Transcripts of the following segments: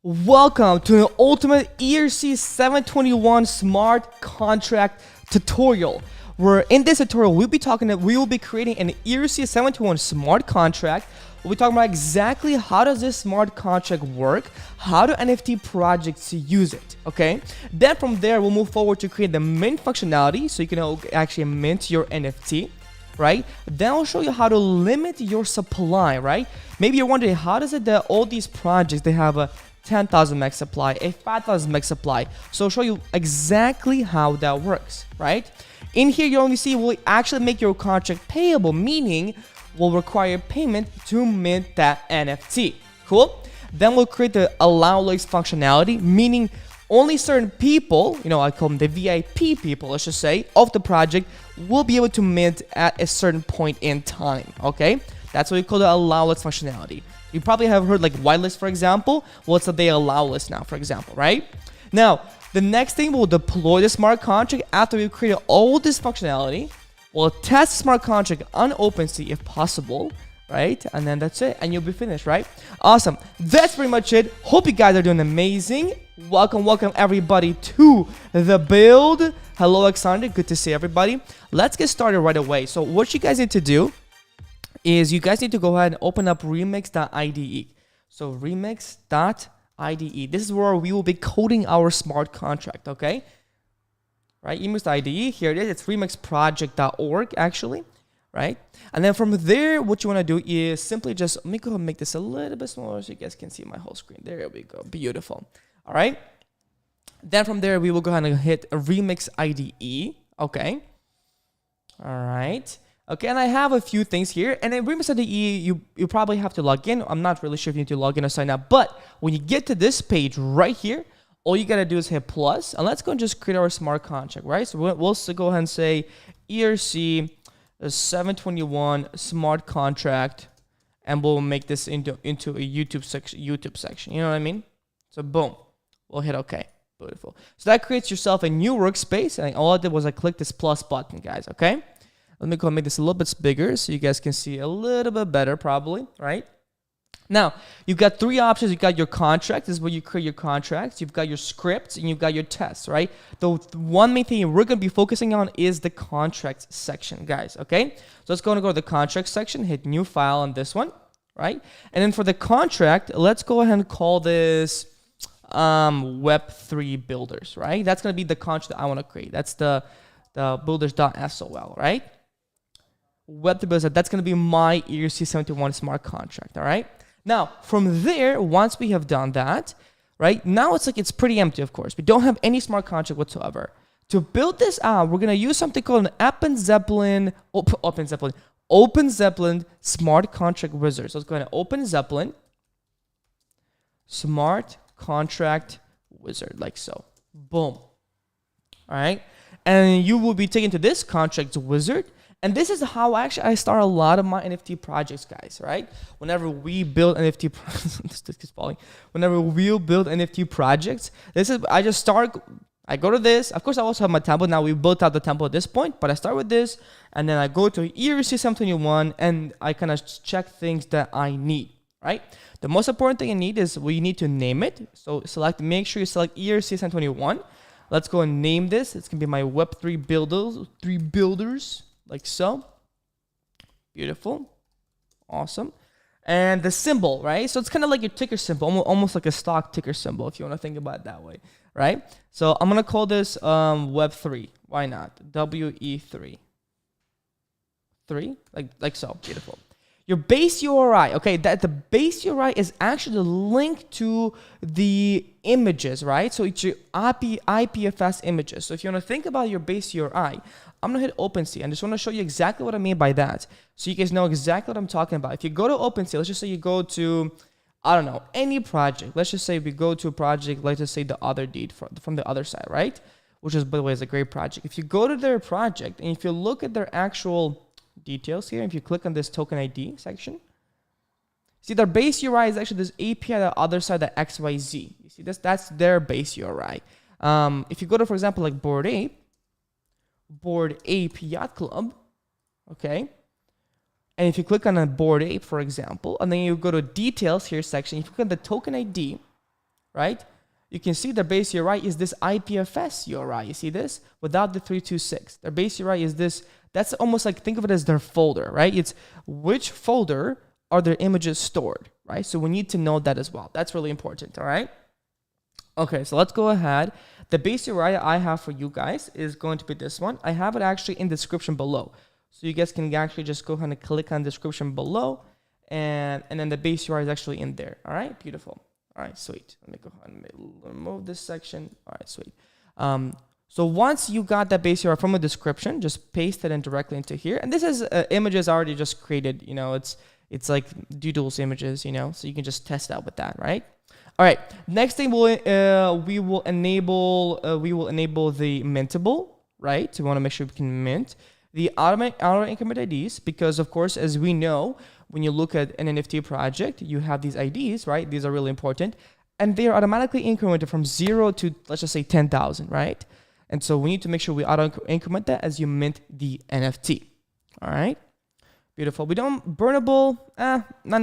Welcome to the ultimate ERC-721 smart contract tutorial. Where in this tutorial, we will be creating an ERC-721 smart contract. We'll be talking about exactly how does this smart contract work, how do NFT projects use it, okay? Then from there, we'll move forward to create the mint functionality, so you can actually mint your NFT, right? Then I'll show you how to limit your supply, right? Maybe you're wondering, how does it that all these projects, they have a 10,000 meg supply, a 5,000 meg supply. So I'll show you exactly how that works, right? In here, you only see will actually make your contract payable, meaning will require payment to mint that NFT. Cool? Then we'll create the Allowlist functionality, meaning only certain people, I call them the VIP people, let's just say, of the project will be able to mint at a certain point in time, okay? That's what we call the Allowlist functionality. You probably have heard like Whitelist, for example. Well, it's the Allowlist now, for example, right? Now, the next thing, we'll deploy the smart contract after we've created all this functionality. We'll test the smart contract on OpenSea if possible, right? And then that's it, and you'll be finished, right? Awesome. That's pretty much it. Hope you guys are doing amazing. Welcome everybody to the build. Hello, Alexander. Good to see everybody. Let's get started right away. So what you guys need to do is you guys need to go ahead and open up remix.ide. So remix.ide. This is where we will be coding our smart contract, okay? Right, remix.ide, here it is. It's remixproject.org actually, right? And then from there, what you want to do is simply just, let me go ahead and make this a little bit smaller so you guys can see my whole screen. There we go, beautiful. All right. Then from there, we will go ahead and hit remix IDE, okay? All right. Okay, and I have a few things here. And in Remix IDE, you probably have to log in. I'm not really sure if you need to log in or sign up. But when you get to this page right here, all you got to do is hit plus. And let's go and just create our smart contract, right? So we'll go ahead and say ERC-721 smart contract. And we'll make this into a YouTube section. You know what I mean? So boom, we'll hit OK. Beautiful. So that creates yourself a new workspace. And all I did was I clicked this plus button, guys, okay? Let me go and make this a little bit bigger so you guys can see a little bit better probably, right? Now, you've got three options. You've got your contract. This is where you create your contracts. You've got your scripts, and you've got your tests, right? The one main thing we're going to be focusing on is the contract section, guys, okay? So let's go to the contract section, hit new file on this one, right? And then for the contract, let's go ahead and call this Web3 builders, right? That's going to be the contract that I want to create. That's the builders.sol, right? Web3 builders, that's going to be my ERC-721 smart contract, all right? Now, from there, once we have done that, right, now it's pretty empty, of course. We don't have any smart contract whatsoever. To build this out, we're going to use something called an Open Zeppelin smart contract wizard. So let's go ahead and Open Zeppelin smart contract wizard, like so. Boom. All right? And you will be taken to this contract wizard. And this is how I start a lot of my NFT projects, guys, right? Whenever we build NFT whenever we build NFT projects, I go to this. Of course, I also have my template. Now we built out the template at this point, but I start with this, and then I go to ERC-721, and I kind of check things that I need, right? The most important thing you need is we need to name it. So make sure you select ERC-721. Let's go and name this. It's going to be my Web3 builders. Like so. Beautiful. Awesome. And the symbol, right? So it's kind of like your ticker symbol, almost like a stock ticker symbol, if you want to think about it that way, right? So I'm going to call this Web3. Why not? WE3. 3? Like so. Beautiful. Your base URI, okay, the base URI is actually linked to the images, right? So it's your ipfs images. So if you want to think about your base URI, I'm going to hit OpenSea. I just want to show you exactly what I mean by that, so you guys know exactly what I'm talking about. If you go to OpenSea, let's just say you go to, I don't know, any project. Let's just say we go to a project, let's just say the other deed from the other side, right? Which is, by the way, is a great project. If you go to their project, and if you look at their actual details here, if you click on this token ID section, see their base URI is actually this API on the other side, the XYZ. You see this? That's their base URI. If you go to, for example, like Bored Ape Yacht Club, okay, and if you click on a Bored Ape, for example, and then you go to details here section, if you click on the token ID, right? You can see their base URI is this ipfs URI. You see this? Without the 326. Their base URI is this. That's almost like, think of it as their folder, right? It's which folder are their images stored, right? So we need to know that as well. That's really important, all right? Okay, so let's go ahead. The base URI I have for you guys is going to be this one. I have it actually in the description below. So you guys can actually just go ahead and click on the description below, and then the base URI is actually in there, all right? Beautiful. All right, sweet. Let me go ahead and remove this section. All right, sweet. So once you got that base URI from the description, just paste it in directly into here. And this is images already just created. You know, it's like doodles images. You know, so you can just test out with that, right? All right. Next thing we will enable the mintable, right? So we want to make sure we can mint the auto increment IDs, because of course, as we know, when you look at an NFT project, you have these IDs, right? These are really important, and they are automatically incremented from 0 to, let's just say, 10,000, right? And so we need to make sure we auto increment that as you mint the NFT. All right, beautiful. We don't burnable, not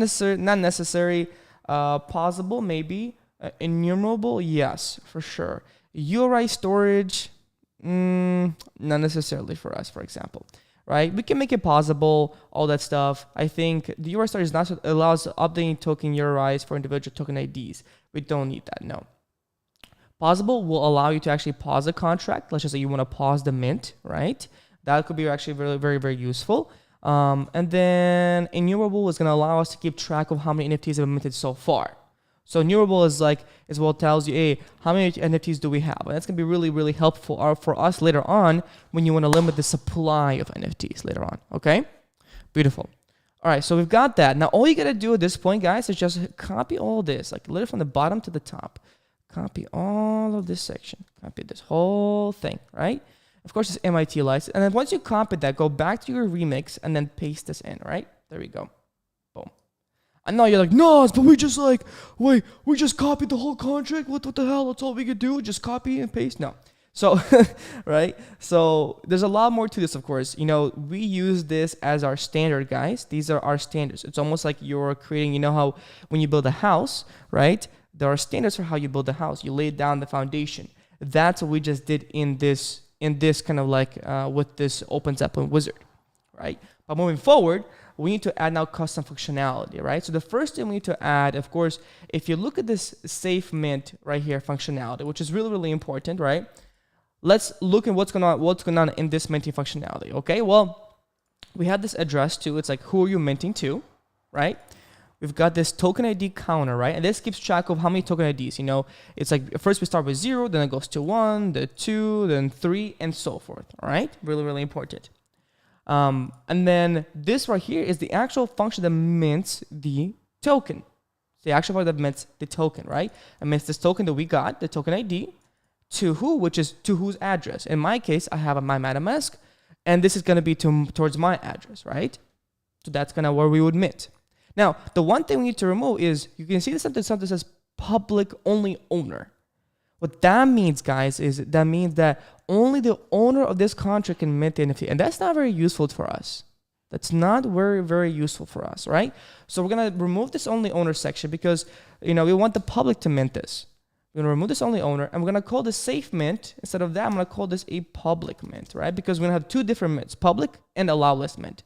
necessary. Pausable, maybe. Enumerable, yes, for sure. URI storage, not necessarily for us, for example. Right? We can make it pausable, all that stuff. I think the URI storage is not allows updating token URIs for individual token IDs. We don't need that, no. Pausable will allow you to actually pause a contract. Let's just say you want to pause the mint, right? That could be actually very, very, very useful. And then enumerable is going to allow us to keep track of how many NFTs have been minted so far. So enumerable is what tells you, hey, how many NFTs do we have? And that's going to be really, really helpful for us later on when you want to limit the supply of NFTs later on, okay? Beautiful. All right, so we've got that. Now, all you got to do at this point, guys, is just copy all this, like literally from the bottom to the top. Copy all of this section. Copy this whole thing, right? Of course, it's MIT license. And then once you copy that, go back to your remix and then paste this in, right? There we go. Boom. I know you're like, no, but we just we just copied the whole contract. What the hell? That's all we could do. Just copy and paste. No. So, right? So there's a lot more to this, of course. You know, we use this as our standard, guys. These are our standards. It's almost like you're creating, you know how when you build a house, right? There are standards for how you build a house. You lay down the foundation. That's what we just did in this kind of like with this OpenSea wizard, right? But moving forward, we need to add now custom functionality, right? So the first thing we need to add, of course, if you look at this safe mint right here functionality, which is really, really important, right? Let's look at what's going on in this minting functionality, okay? Well, we have this address too. It's like, who are you minting to, right? We've got this token ID counter, right? And this keeps track of how many token IDs, you know? It's like, first we start with 0, then it goes to 1, then 2, then 3, and so forth, all right? Really, really important. And then this right here is the actual function that mints the token. It's the actual part that mints the token, right? It mints this token that we got, the token ID, to who, which is to whose address. In my case, I have my MetaMask, and this is going to be towards my address, right? So that's kind of where we would mint. Now, the one thing we need to remove is, you can see this something that says public only owner. What that means, guys, is that means that only the owner of this contract can mint the NFT. And that's not very useful for us. That's not very, very useful for us, right? So we're going to remove this only owner section because, you know, we want the public to mint this. We're going to remove this only owner, and we're going to call this safe mint. Instead of that, I'm going to call this a public mint, right? Because we're going to have two different mints, public and Allowlist mint.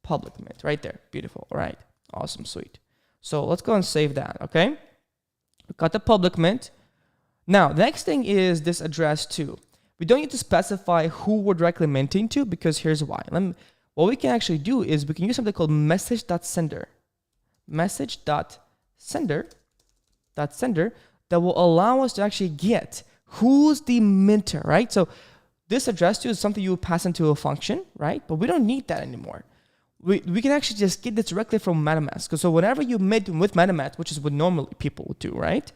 Public mint, right there. Beautiful, all right. Awesome, sweet. So let's go and save that, okay? We got the public mint. Now, the next thing is this address too. We don't need to specify who we're directly minting to, because here's why. What we can actually do is we can use something called message.sender. Message.sender that will allow us to actually get who's the minter, right? So this address to is something you would pass into a function, right? But we don't need that anymore. We can actually just get this directly from MetaMask. So whenever you mint with MetaMask, which is what normally people would do, right?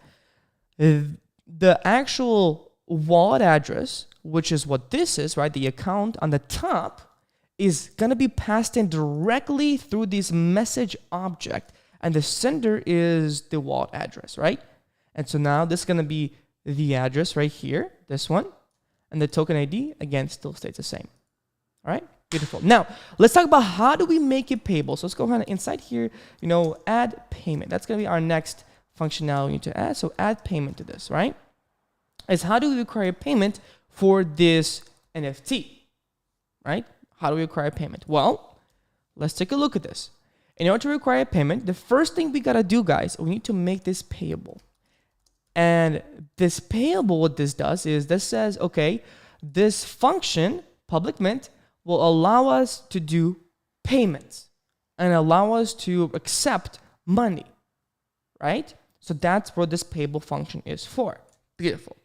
The actual wallet address, which is what this is, right? The account on the top is going to be passed in directly through this message object. And the sender is the wallet address, right? And so now this is going to be the address right here, this one. And the token ID, again, still stays the same. All right? Beautiful. Now, let's talk about how do we make it payable. So let's go ahead and inside here, you know, add payment. That's going to be our next functionality we need to add. So add payment to this, right? Is how do we require payment for this NFT, right? How do we require payment? Well, let's take a look at this. In order to require payment, the first thing we gotta do, guys, we need to make this payable. And this payable, what this does is this says, okay, this function, public mint, will allow us to do payments and allow us to accept money, right? So that's what this payable function is for. Beautiful,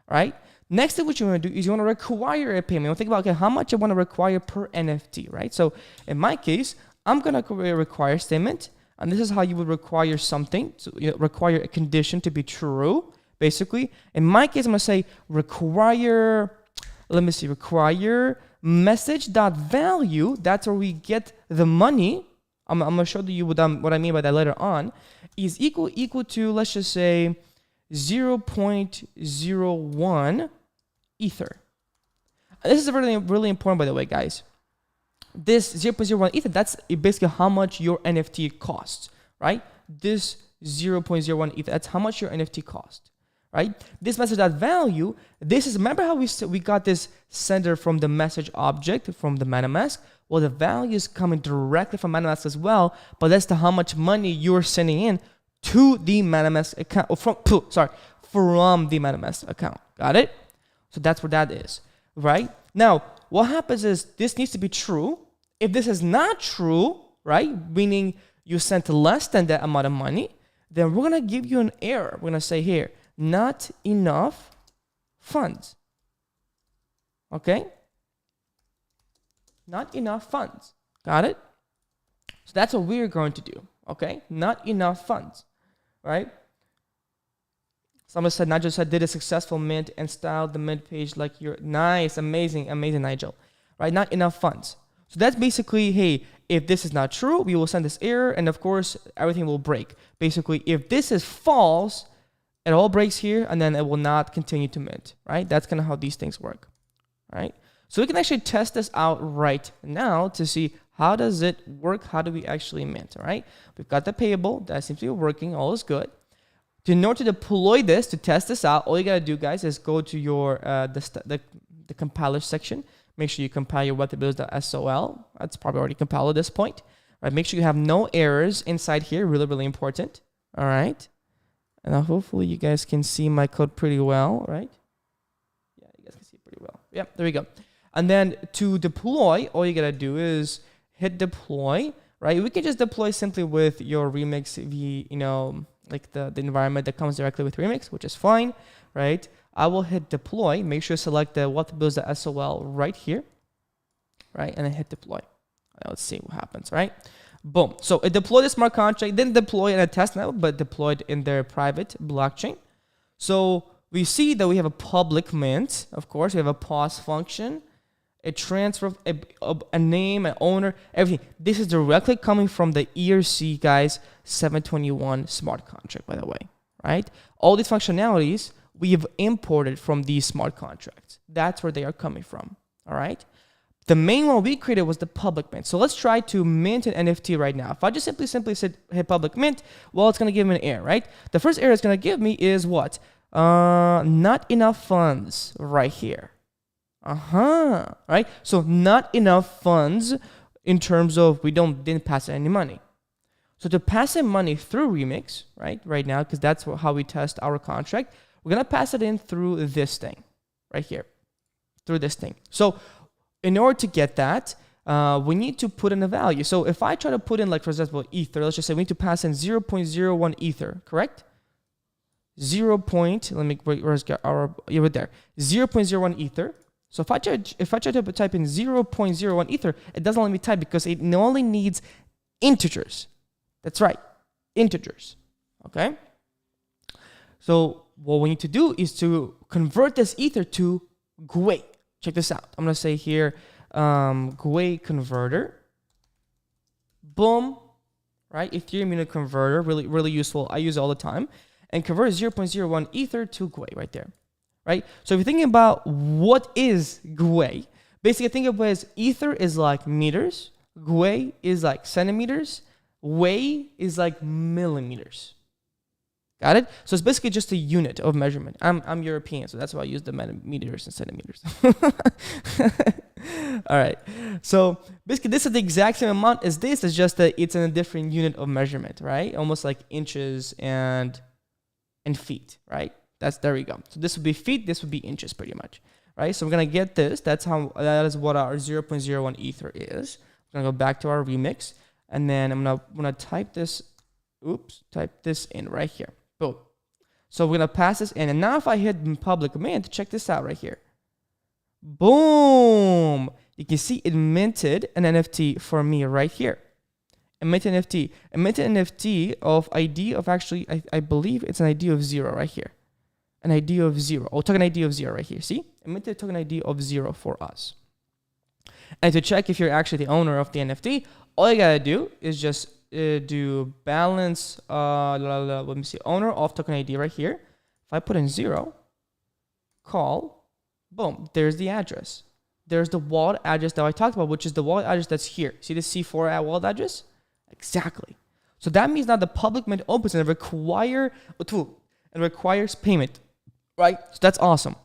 right? Next thing what you want to do is you want to require a payment. You think about, okay, how much I want to require per NFT, right? So in my case, I'm going to require statement, and this is how you would require something. So you require a condition to be true, basically. In my case, I'm going to say require, let me see, require message.value. That's where we get the money. I'm going to show you what I mean by that later on. Is equal to, let's just say, 0.01 ether. This is really, really important, by the way, guys. This 0.01 ether, that's basically how much your NFT costs, right? This 0.01 ether, that's how much your NFT cost, right? This message.value, this is, remember how we got this sender from the message object from the MetaMask? Well, the value is coming directly from MetaMask as well, but that's how much money you're sending in to the MetaMask account, or from the MetaMask account. Got it? So that's what that is, right? Now, what happens is this needs to be true. If this is not true, right, meaning you sent less than that amount of money, then we're going to give you an error. We're going to say here, not enough funds. Okay? Not enough funds. Got it? So that's what we're going to do. Okay? Not enough funds. Right? Someone said, Nigel said, did a successful mint and styled the mint page like you're nice, amazing, Nigel. Right? Not enough funds. So that's basically, hey, if this is not true, we will send this error, and of course, everything will break. Basically, if this is false, it all breaks here, and then it will not continue to mint. Right? That's kind of how these things work. Right? So we can actually test this out right now to see how does it work? How do we actually mint? All right? We've got the payable. That seems to be working. All is good. In order to deploy this, to test this out, all you got to do, guys, is go to your the compiler section. Make sure you compile your whitelist.sol. That's probably already compiled at this point. All right? Make sure you have no errors inside here. Really, really important. All right? And hopefully you guys can see my code pretty well, right? Yeah, you guys can see it pretty well. Yep, there we go. And then to deploy, all you got to do is hit deploy, right? We can just deploy simply with your Remix like the environment that comes directly with Remix, which is fine, right? I will hit deploy. Make sure to select the whitelist.sol right here, right? And then hit deploy. Let's see what happens, right? Boom. So it deployed the smart contract, didn't deploy in a test network, but deployed in their private blockchain. So we see that we have a public mint. Of course, we have a pause function, a transfer, a name, an owner, everything. This is directly coming from the ERC, guys, 721 smart contract, by the way, right? All these functionalities we have imported from these smart contracts. That's where they are coming from, all right? The main one we created was the public mint. So let's try to mint an NFT right now. If I just simply said, hey, public mint, well, it's going to give me an error, right? The first error it's going to give me is what? Not enough funds right here. Right? So not enough funds in terms of didn't pass any money. So to pass in money through Remix, right now, because that's how we test our contract, we're going to pass it in through this thing right here, through this thing. So in order to get that, we need to put in a value. So if I try to put in, like, for example, ether, let's just say we need to pass in 0.01 ether, correct? Where's our, right there, 0.01 ether. So if I try to type in 0.01 ether, it doesn't let me type because it only needs integers. That's right, integers, okay? So what we need to do is to convert this ether to GWEI. Check this out. I'm going to say here, GWEI converter. Boom, right? Ethereum unit converter, really, really useful. I use it all the time. And convert 0.01 ether to GWEI right there. Right? So if you're thinking about what is GWEI, basically think of it as ether is like meters, GWEI is like centimeters, WEI is like millimeters. Got it? So it's basically just a unit of measurement. I'm European, so that's why I use the meters and centimeters. All right. So basically, this is the exact same amount as this. It's just that it's in a different unit of measurement, right? Almost like inches and feet, right? There we go. So this would be feet. This would be inches, pretty much, right? So we're gonna get this. That is what our 0.01 ether is. I'm gonna go back to our remix, and then I'm gonna type this. Type this in right here. Boom. So we're gonna pass this in, and now if I hit public mint, check this out right here. Boom! You can see it minted an NFT for me right here. It minted NFT. It minted an NFT of ID of actually, I believe it's an ID of 0 right here. An ID of 0. Oh, token ID of 0 right here. See? It minted a token ID of 0 for us. And to check if you're actually the owner of the NFT, all you gotta do is just do balance, let me see, owner of token ID right here. If I put in 0, call, boom, there's the address. There's the wallet address that I talked about, which is the wallet address that's here. See the C4 wallet address? Exactly. So that means now the public mint opens and it requires payment, right? So that's awesome.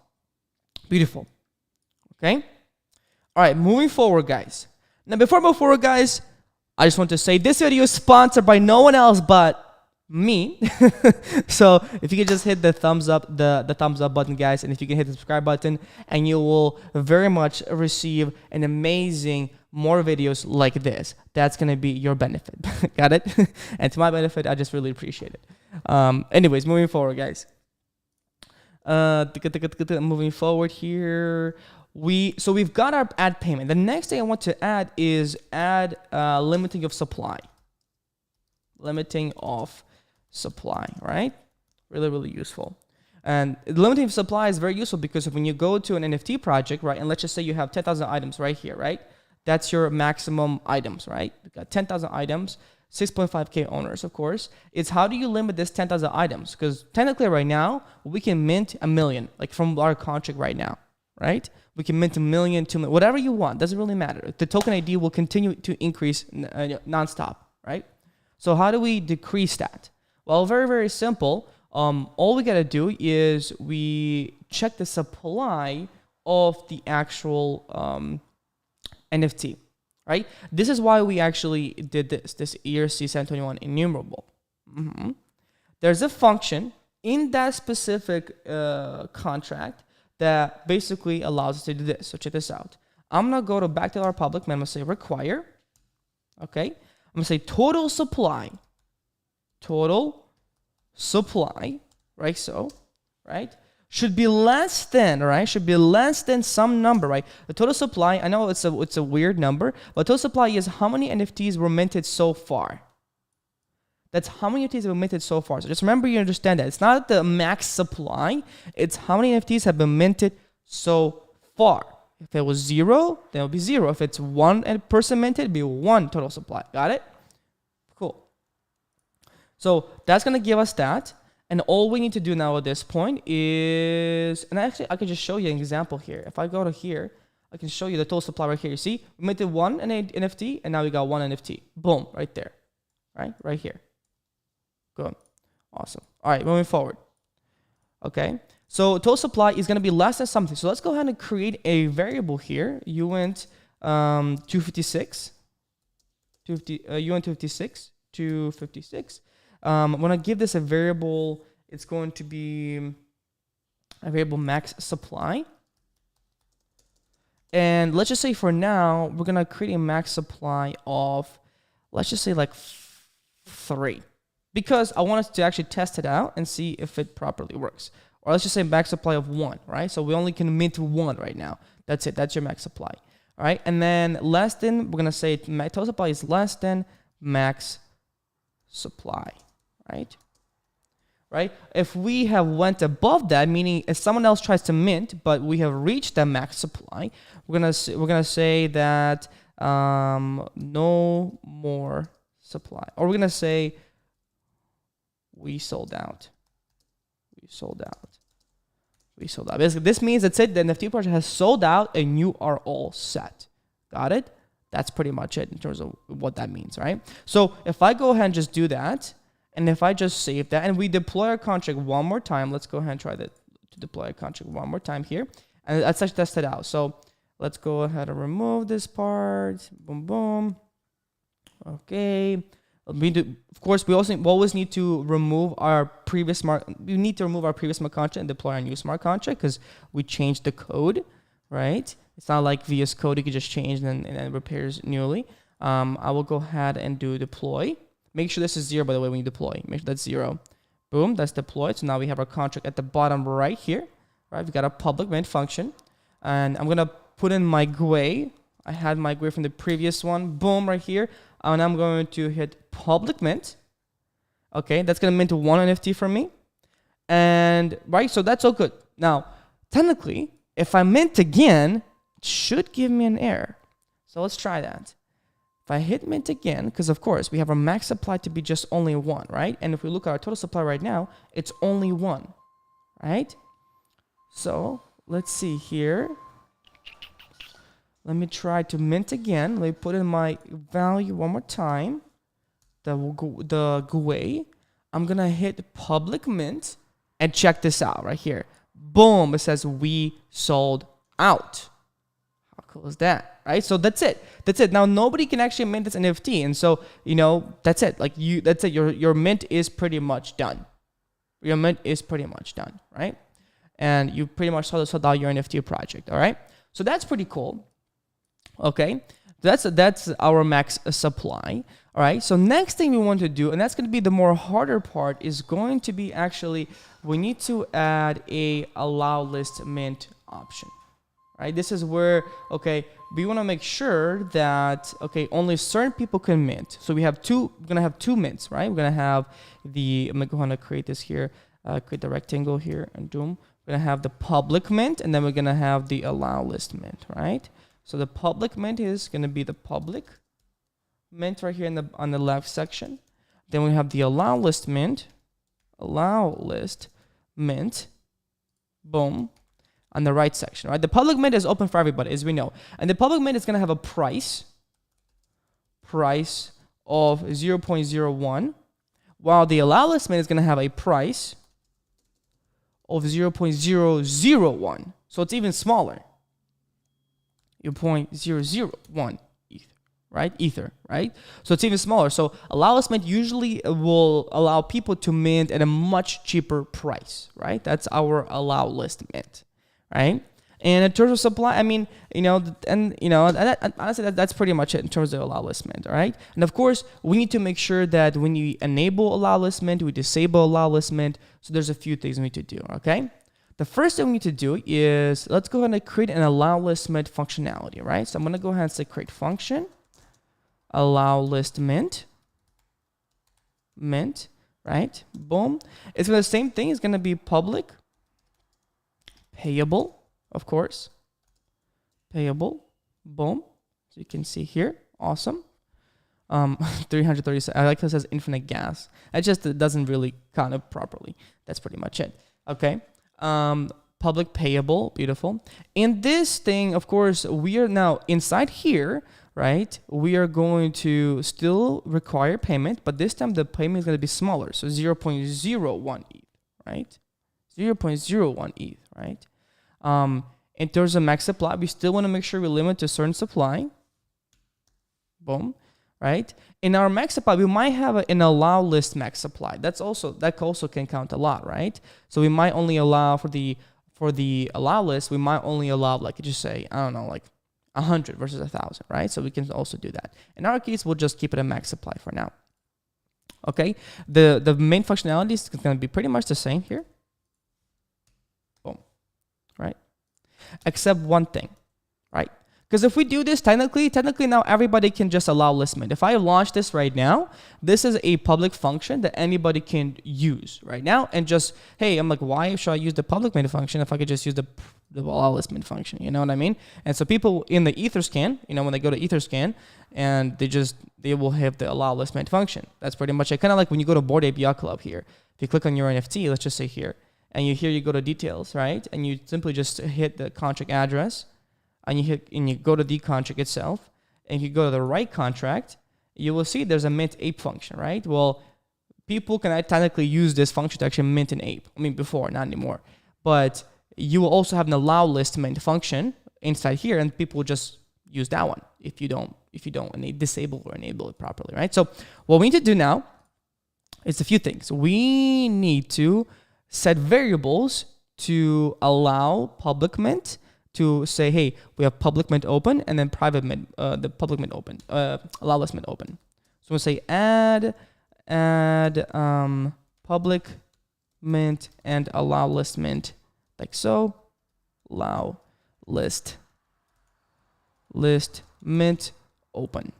Beautiful. Okay. All right, moving forward, guys. Now, before I move forward, guys, I just want to say this video is sponsored by no one else but me. So if you can just hit the thumbs up, the thumbs up button, guys, and if you can hit the subscribe button, and you will very much receive an amazing more videos like this. That's gonna be your benefit. Got it? And to my benefit, I just really appreciate it. Anyways, moving forward, guys. Moving forward here. We've got our add payment. The next thing I want to add is limiting of supply. Limiting of supply, right? Really, really useful. And limiting of supply is very useful because when you go to an NFT project, right, and let's just say you have 10,000 items right here, right? That's your maximum items, right? You got 10,000 items, 6.5K owners, of course. It's how do you limit this 10,000 items? Because technically right now, we can mint 1 million, like from our contract right now, right? We can mint 1 million, 2 million, whatever you want. Doesn't really matter. The token ID will continue to increase nonstop, right? So how do we decrease that? Well, very, very simple. All we got to do is we check the supply of the actual NFT, right? This is why we actually did this ERC-721 enumerable. There's a function in that specific contract that basically allows us to do this. So check this out. I'm gonna go back to our public, and I'm gonna say require. Okay, I'm gonna say total supply, right? So, right, should be less than, right? Should be less than some number, right? The total supply. I know it's a weird number, but total supply is how many NFTs were minted so far. That's how many NFTs have been minted so far. So just remember, you understand that. It's not the max supply. It's how many NFTs have been minted so far. If it was 0, then it will be 0. If it's 1 person minted, it will be 1 total supply. Got it? Cool. So that's going to give us that. And all we need to do now at this point is, and actually I can just show you an example here. If I go to here, I can show you the total supply right here. You see, we minted 1 NFT, and now we got 1 NFT. Boom, right there. Right here. Good. Awesome. All right, moving forward. Okay, so total supply is going to be less than something. So let's go ahead and create a variable here. You went 256. You went 256. I'm going to give this a variable. It's going to be a variable max supply. And let's just say for now, we're going to create a max supply of, let's just say like 3. Because I want us to actually test it out and see if it properly works. Or let's just say max supply of 1, right? So we only can mint 1 right now. That's it. That's your max supply. All right. And then less than, we're going to say total supply is less than max supply, right? Right? If we have went above that, meaning if someone else tries to mint, but we have reached that max supply, we're gonna say that no more supply. Or we're going to say we sold out. Basically, this means that's it. The NFT project has sold out and you are all set. Got it? That's pretty much it in terms of what that means, right? So if I go ahead and just do that, And if I just save that and we deploy our contract one more time, let's go ahead and try to deploy a contract one more time here. And let's actually test it out. So let's go ahead and remove this part. Boom, boom. Okay. Of course, we always need to remove our previous smart. We need to remove our previous smart contract and deploy our new smart contract because we changed the code, right? It's not like VS Code you can just change and then repairs newly. I will go ahead and do deploy. Make sure this is 0, by the way, when you deploy. Make sure that's 0. Boom, that's deployed. So now we have our contract at the bottom right here. Right, we got a public mint function. And I'm going to put in my GWEI. I had my GWEI from the previous one. Boom, right here. And I'm going to hit public mint. Okay, that's going to mint 1 NFT for me. And, right, so that's all good. Now, technically, if I mint again, it should give me an error. So let's try that. If I hit mint again, because of course we have our max supply to be just only 1, right? And if we look at our total supply right now, it's only 1, right? So let's see here. Let me try to mint again. Let me put in my value one more time. The GWEI. I'm going to hit public mint and check this out right here. Boom, it says we sold out. How cool is that? Right? So that's it. That's it. Now nobody can actually mint this NFT. And so, you know, that's it. Like that's it. Your mint is pretty much done. Your mint is pretty much done, right? And you pretty much sold out your NFT project. All right. So that's pretty cool. Okay. That's our max supply. All right. So next thing we want to do, and that's going to be the more harder part, is going to be actually we need to add a Allowlist mint option. Right? This is where, okay, we want to make sure that, okay, only certain people can mint. So we have we're going to have 2 mints, right? We're going to have I'm going to go ahead and create this here, create the rectangle here, and boom. We're going to have the public mint, and then we're going to have the Allowlist mint, right? So the public mint is going to be the public mint right here on the left section. Then we have the Allowlist mint, boom, on the right section, right? The public mint is open for everybody, as we know. And the public mint is going to have a price of 0.01, while the Allowlist mint is going to have a price of 0.001. So it's even smaller. 0.001 ETH, right? Ether, right? So it's even smaller. So Allowlist mint usually will allow people to mint at a much cheaper price, right? That's our Allowlist mint. Right? And in terms of supply, I mean, honestly, that's pretty much it in terms of Allowlist mint, all right? And of course, we need to make sure that when you enable Allowlist mint, we disable Allowlist mint. So there's a few things we need to do, okay? The first thing we need to do is, let's go ahead and create an Allowlist mint functionality, right? So I'm going to go ahead and say create function, Allowlist mint, right? Boom. It's going to be the same thing. It's going to be public, payable, of course. Payable. Boom. So you can see here. Awesome. 337. I like how it says infinite gas. It doesn't really count it properly. That's pretty much it. Okay. Public payable. Beautiful. And this thing, of course, we are now inside here, right? We are going to still require payment, but this time the payment is going to be smaller. So 0.01 ETH, right? 0.01 ETH, right? In terms of max supply, we still want to make sure we limit to a certain supply. Boom, right? In our max supply, we might have an Allowlist max supply. That also can count a lot, right? So we might only allow for the Allowlist, we might only allow, like, just say, I don't know, like 100 versus 1,000, right? So we can also do that. In our case, we'll just keep it a max supply for now. Okay, the main functionality is going to be pretty much the same here. Boom, right? Except one thing, right? Because if we do this, technically now everybody can just Allowlist mint. If I launch this right now, this is a public function that anybody can use right now. And just, hey, I'm like, why should I use the public mint function if I could just use the Allowlist mint function? You know what I mean? And so people in the Etherscan, when they go to Etherscan, and they will have the Allowlist mint function. That's pretty much it. Kind of like when you go to Bored Ape Yacht Club here. If you click on your NFT, let's just say here, and you go to details, right? And you simply just hit the contract address. And you go to the contract itself, and if you go to the right contract, you will see there's a mint ape function, right? Well, people can technically use this function to actually mint an ape. I mean, before, not anymore. But you will also have an Allowlist mint function inside here, and people will just use that one if you don't disable or enable it properly, right? So what we need to do now is a few things. We need to set variables to allow public mint to say, hey, we have public mint open and then private mint, the public mint open, Allowlist mint open. So we'll say add public mint and Allowlist mint, like so. Allow list mint open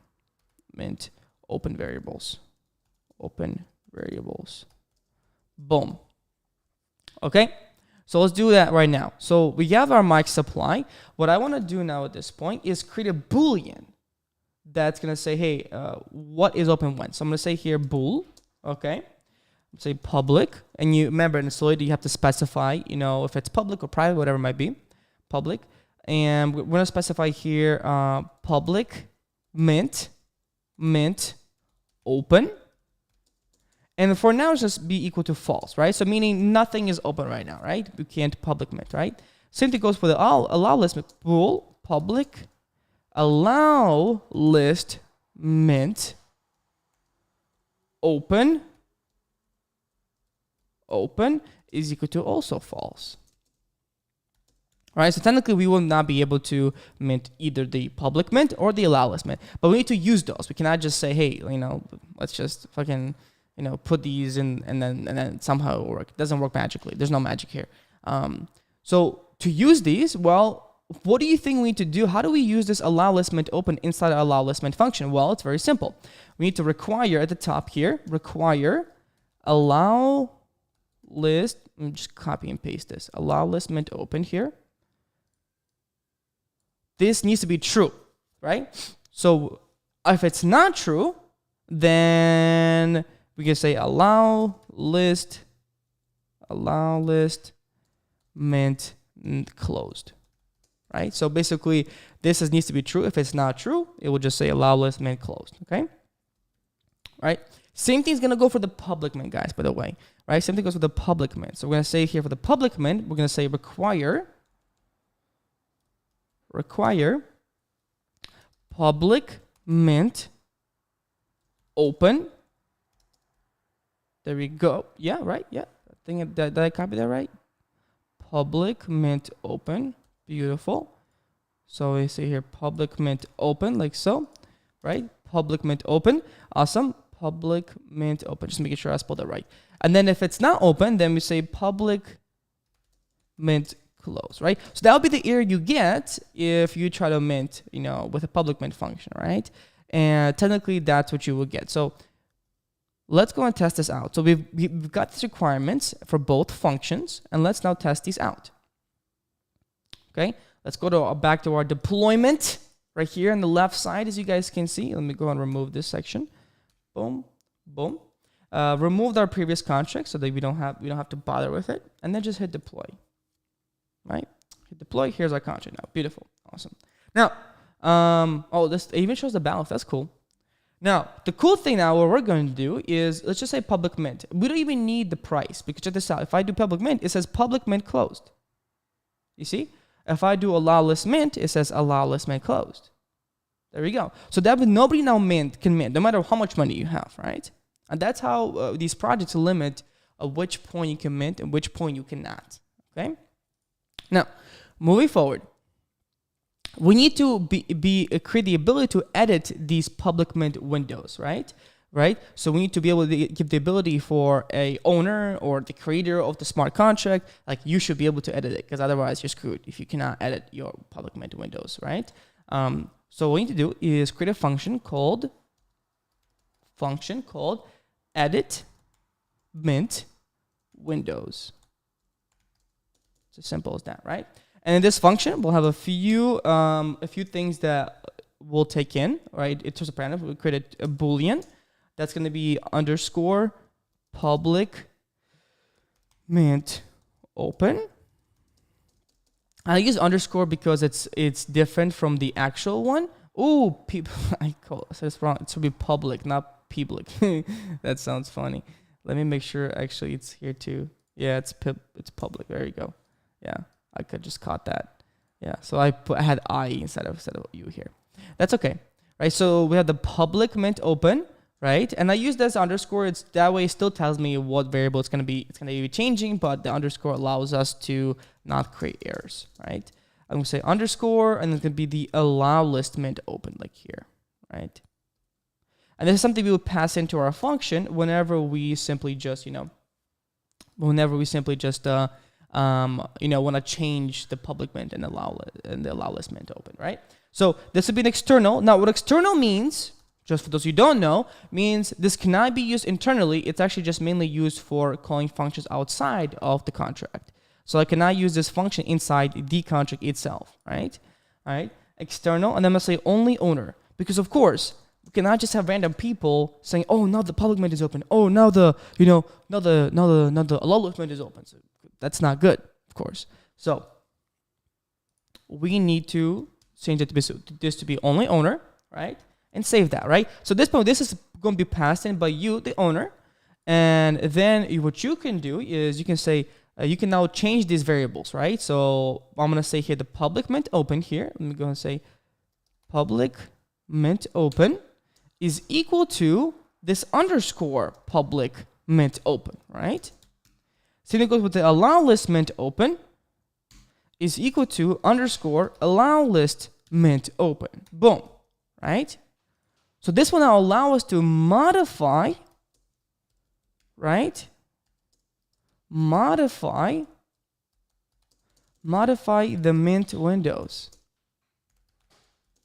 variables. Boom. Okay, so let's do that right now. So we have our mic supply. What I want to do now at this point is create a boolean that's going to say, hey, what is open when? So I'm going to say here bool, okay? Say public, and you remember in Solid you have to specify, if it's public or private, whatever it might be, public. And we're going to specify here public mint open. And for now, it's just be equal to false, right? So meaning nothing is open right now, right? We can't public mint, right? Same thing goes for the Allowlist bool public Allowlist mint open is equal to also false. All right, so technically we will not be able to mint either the public mint or the Allowlist mint, but we need to use those. We cannot just say, hey, let's just fucking, put these in and then somehow it work. It doesn't work magically. There's no magic here. So to use these, well, what do you think we need to do? How do we use this Allowlist mint open inside our Allowlist mint function? Well, it's very simple. We need to require at the top here, require Allowlist, let me just copy and paste this, Allowlist mint open here. This needs to be true, right? So if it's not true, then we can say Allowlist mint closed, right? So basically, this needs to be true. If it's not true, it will just say Allowlist mint closed, okay? Right? Same thing is going to go for the public mint, guys, by the way, right? Same thing goes for the public mint. So we're going to say here for the public mint, we're going to say require public mint open. There we go. Yeah, right. Yeah. I think did I copy that right? Public mint open. Beautiful. So we say here public mint open, like so, right? Public mint open. Awesome. Public mint open. Just making sure I spelled that right. And then if it's not open, then we say public mint close, right? So that would be the error you get if you try to mint, with a public mint function, right? And technically that's what you will get. So let's go and test this out. So we've got these requirements for both functions, and let's now test these out. Okay, let's go back to our deployment right here on the left side, as you guys can see. Let me go and remove this section. Boom, boom. Removed our previous contract so that we don't have to bother with it, and then just hit deploy. Right? Hit deploy. Here's our contract now. Beautiful. Awesome. Now, this even shows the balance. That's cool. Now, the cool thing now, what we're going to do is, let's just say public mint. We don't even need the price, because check this out. If I do public mint, it says public mint closed. You see? If I do Allowlist mint, it says Allowlist mint closed. There we go. So that means nobody now can mint, no matter how much money you have, right? And that's how these projects limit which point you can mint and which point you cannot. Okay? Now, moving forward, we need to create the ability to edit these public mint windows, right? So we need to be able to give the ability for a owner or the creator of the smart contract, like you should be able to edit it, because otherwise you're screwed if you cannot edit your public mint windows, right? So what we need to do is create a function called edit mint windows. It's as simple as that, right? And in this function, we'll have a few things that we'll take in, right? In terms of parameters, we'll create a boolean that's going to be underscore public mint open. I use underscore because it's different from the actual one. Ooh, I said it's wrong. It should be public, not public. That sounds funny. Let me make sure actually it's here too. Yeah, it's public. There you go. Yeah, I could just caught that. Yeah, so I had I instead of you here. That's okay, right? So we have the public mint open, right? And I use this underscore. It's that way it still tells me what variable it's gonna be. It's gonna be changing, but the underscore allows us to not create errors, right? I'm gonna say underscore, and it's gonna be the allow list mint open, like here, right? And this is something we would pass into our function whenever we simply just, want to change the public mint and the allow list mint open, right? So this would be an external. Now, what external means, just for those who don't know, means this cannot be used internally. It's actually just mainly used for calling functions outside of the contract. So I cannot use this function inside the contract itself, right? All right, external, and then I'm gonna say only owner, because of course, we cannot just have random people saying, "Oh, now the public mint is open. Oh, now the allow list mint is open." So that's not good, of course. So we need to change it to be this to be only owner, right? And save that, right? So this point, this is going to be passed in by you, the owner, and then what you can do is you can say you can now change these variables, right? So I'm gonna say here the public mint open here. Let me go and say public mint open is equal to this underscore public mint open, right? Same thing goes with the allow list mint open is equal to underscore allow list mint open. Boom, right? So this will now allow us to modify, right? Modify the mint windows.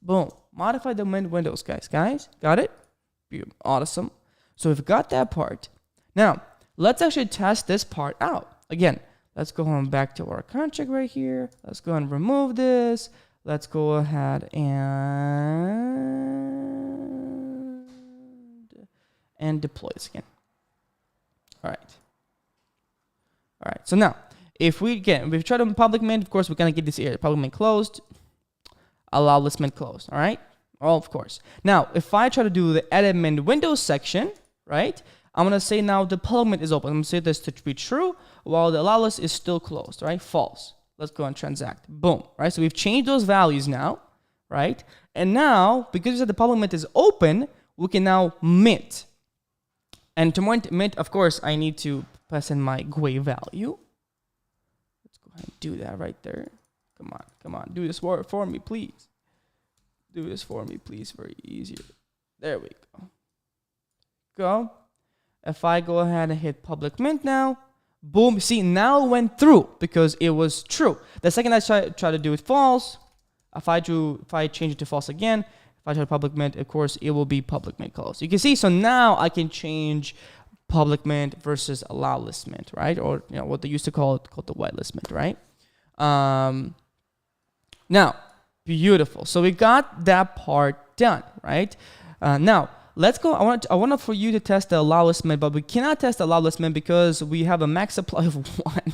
Boom. Modify the mint windows, guys. Got it? Awesome. So we've got that part. Now, let's actually test this part out. Again, let's go on back to our contract right here. Let's go and remove this. Let's go ahead and deploy this again. All right. So now, if we try to public mint, of course, we're gonna get this here. Public mint closed. Allow list mint closed. All right. Oh, of course. Now, if I try to do the edit mint windows section, right? I'm gonna say now the public mint is open. I'm gonna say this to be true while the allow list is still closed. Right? False. Let's go and transact. Boom. Right. So we've changed those values now, right? And now, because the public mint is open, we can now mint. And to mint, of course, I need to pass in my GWEI value. Let's go ahead and do that right there. Come on, do this for me, please. Do this for me, please, very easier. There we go. If I go ahead and hit public mint now, boom, see, now it went through because it was true. The second I try to do it false, if I change it to false again, if I try public mint, of course, it will be public mint closed. You can see, so now I can change public mint versus allow list mint, right? Or what they used to call the whitelist mint, right? Now, beautiful. So we got that part done, right? Now let's go. I want for you to test the allow list mint, but we cannot test the allow list mint because we have a max supply of 1.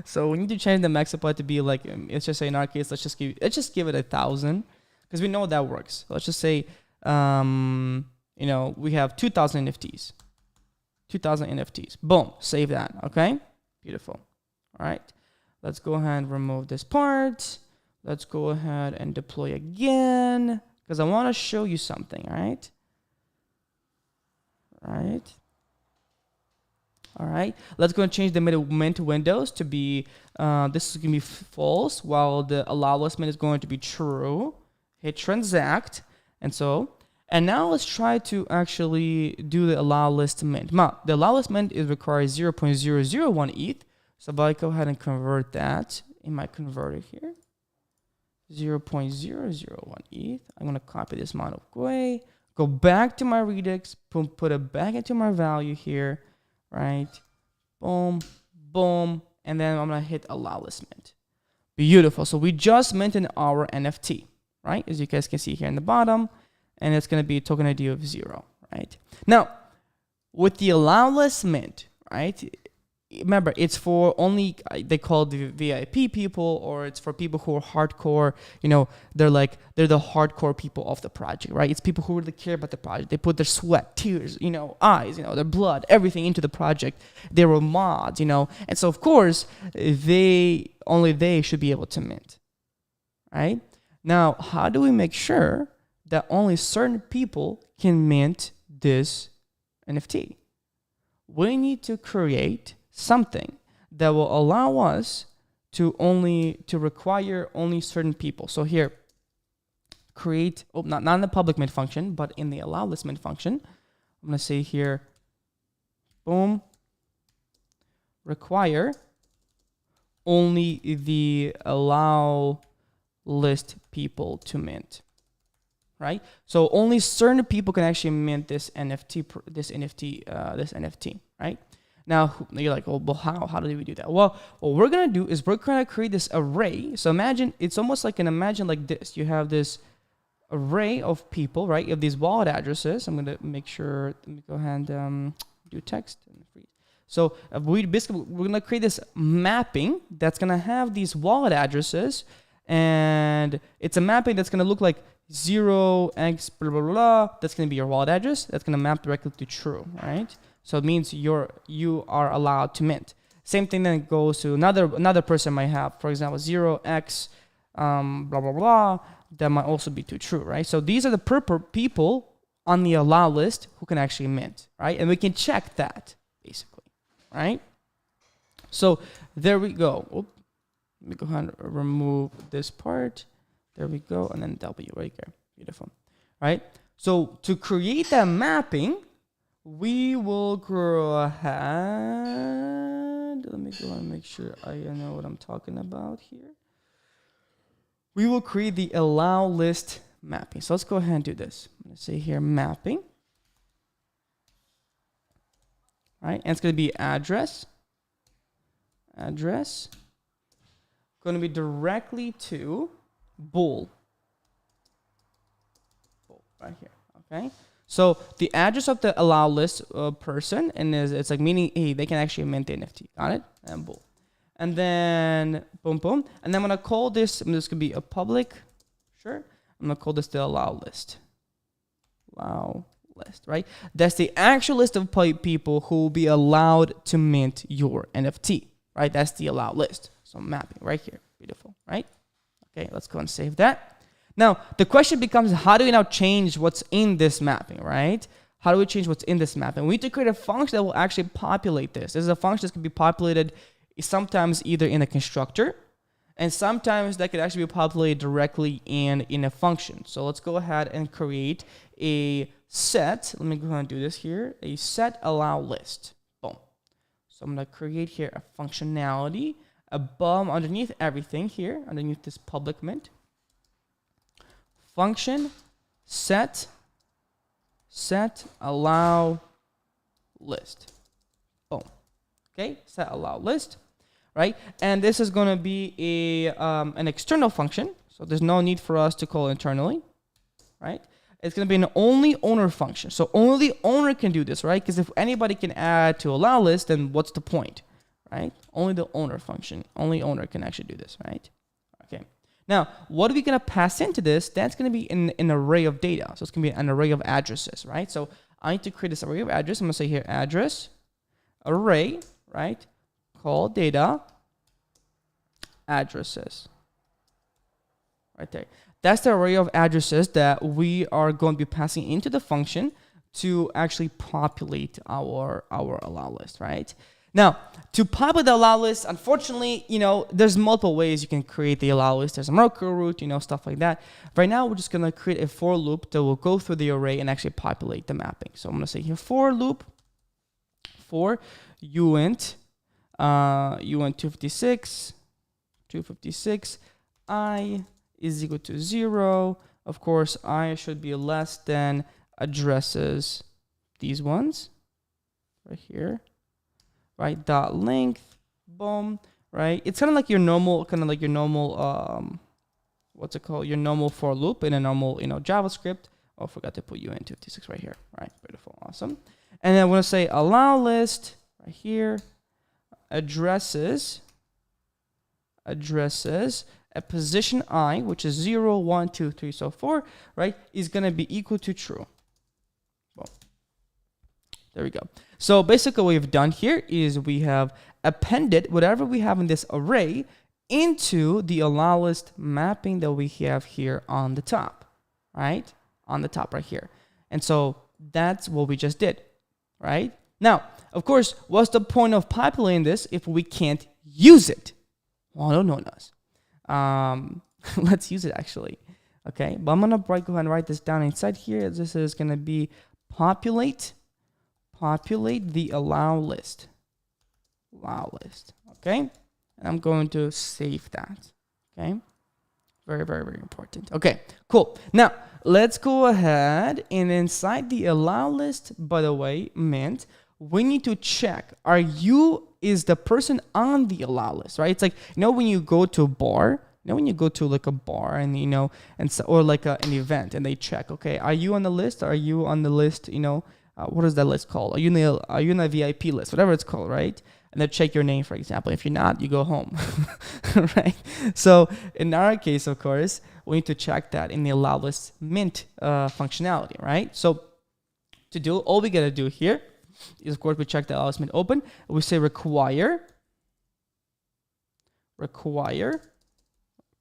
So we need to change the max supply to be like, let's just say in our case, let's just give it 1,000 because we know that works. So let's just say, we have 2,000 NFTs. 2,000 NFTs. Boom. Save that. Okay. Beautiful. All right. Let's go ahead and remove this part. Let's go ahead and deploy again because I want to show you something. All right. Let's go and change the mint windows to be, this is going to be false while the allow list mint is going to be true. Hit transact. And now let's try to actually do the allow list mint. Now, the allow list mint requires 0.001 ETH. So if I go ahead and convert that in my converter here, 0.001 ETH. I'm going to copy this amount of GWEI, go back to my Redux, put it back into my value here, right? Boom, boom, and then I'm going to hit allow list mint. Beautiful. So we just minted our NFT, right? As you guys can see here in the bottom, and it's going to be a token ID of 0, right? Now, with the allow list mint, right? remember, it's for only, they call it the VIP people, or it's for people who are hardcore, they're the hardcore people of the project, right? It's people who really care about the project. They put their sweat, tears, eyes, their blood, everything into the project. They were mods, and so of course, only they should be able to mint, right? Now, how do we make sure that only certain people can mint this NFT? We need to create something that will allow us to require only certain people. So here, create, not in the public mint function, but in the Allowlist mint function. I'm going to say here, boom, require only the Allowlist people to mint, right? So only certain people can actually mint this NFT, right? Now you're like, well, how do we do that? Well, what we're gonna do is we're gonna create this array. So imagine it's almost like imagine like this. You have this array of people, right? You have these wallet addresses. I'm gonna make sure. Let me go ahead and do text and freeze. So we're gonna create this mapping that's gonna have these wallet addresses, and it's a mapping that's gonna look like 0x blah blah blah. That's gonna be your wallet address. That's gonna map directly to true, right? So it means you are allowed to mint. Same thing then goes to another person might have, for example, 0x blah blah blah. That might also be too true, right? So these are the people on the allow list who can actually mint, right? And we can check that basically, right? So there we go. Let me go ahead and remove this part. There we go, and then W right there. Beautiful, right? So to create that mapping, we will go ahead. Let me go and make sure I know what I'm talking about here. We will create the allow list mapping. So let's go ahead and do this. I'm going to say here mapping. Right, and it's going to be address. Going to be directly to bool right here. Okay. So the address of the allow list person, and it's like meaning, hey, they can actually mint the NFT. Got it? And boom. And then boom, boom. And then I'm gonna call this. This could be a public. Sure. I'm gonna call this the allow list. Allow list, right? That's the actual list of people who will be allowed to mint your NFT, right? That's the allow list. So mapping right here. Beautiful, right? Okay, let's go and save that. Now, the question becomes, how do we now change what's in this mapping, right? How do we change what's in this mapping? We need to create a function that will actually populate this. This is a function that can be populated sometimes either in a constructor, and sometimes that could actually be populated directly in a function. So let's go ahead and create a set. Let me go ahead and do this here. A set allow list. Boom. So I'm going to create here a functionality above, underneath everything here, underneath this public mint. Function set allow list. Boom. Okay, set allow list, right? And this is going to be an external function, so there's no need for us to call internally, right? It's going to be an only owner function, so only the owner can do this, right? Because if anybody can add to allow list, then what's the point, right? Only the owner function, only owner can actually do this, right? Okay. Now, what are we going to pass into this? That's going to be an array of data. So it's going to be an array of addresses, right? So I need to create this array of address. I'm going to say here address, array, right? Call data, addresses. Right there. That's the array of addresses that we are going to be passing into the function to actually populate our allow list, right? Now, to populate the allow list, unfortunately, there's multiple ways you can create the allow list. There's a Merkle root, stuff like that. Right now, we're just going to create a for loop that will go through the array and actually populate the mapping. So I'm going to say here for loop for uint 256 I is equal to 0. Of course, I should be less than addresses, these ones right here. Right, dot length, boom, right? It's kind of like your normal, what's it called? Your normal for loop in a normal, JavaScript. Oh, I forgot to put uint 56 right here. Right, beautiful, awesome. And then I'm gonna say allow list right here, addresses at position I, which is 0, 1, 2, 3, so 4, right, is going to be equal to true. Well, there we go. So basically what we've done here is we have appended whatever we have in this array into the Allowlist mapping that we have here on the top, right? On the top right here. And so that's what we just did, right? Now, of course, what's the point of populating this if we can't use it? Well, no one knows. Let's use it actually. Okay, but I'm gonna go ahead and write this down inside here. This is gonna be populate the allow list. Okay, and I'm going to save that. Okay, very, very, very important. Okay, cool. Now let's go ahead and inside the allow list, by the way, we need to check, is the person on the allow list, right? It's like, when you go to a bar, when you go to like a bar and, and so, or like an event and they check, okay, are you on the list? Are you on the list? What is that list called? Are you in a VIP list? Whatever it's called, right? And they check your name, for example. If you're not, you go home, right? So in our case, of course, we need to check that in the Allowlist mint functionality, right? So to do, all we gotta do here is, of course, we check the Allowlist mint open. We say require.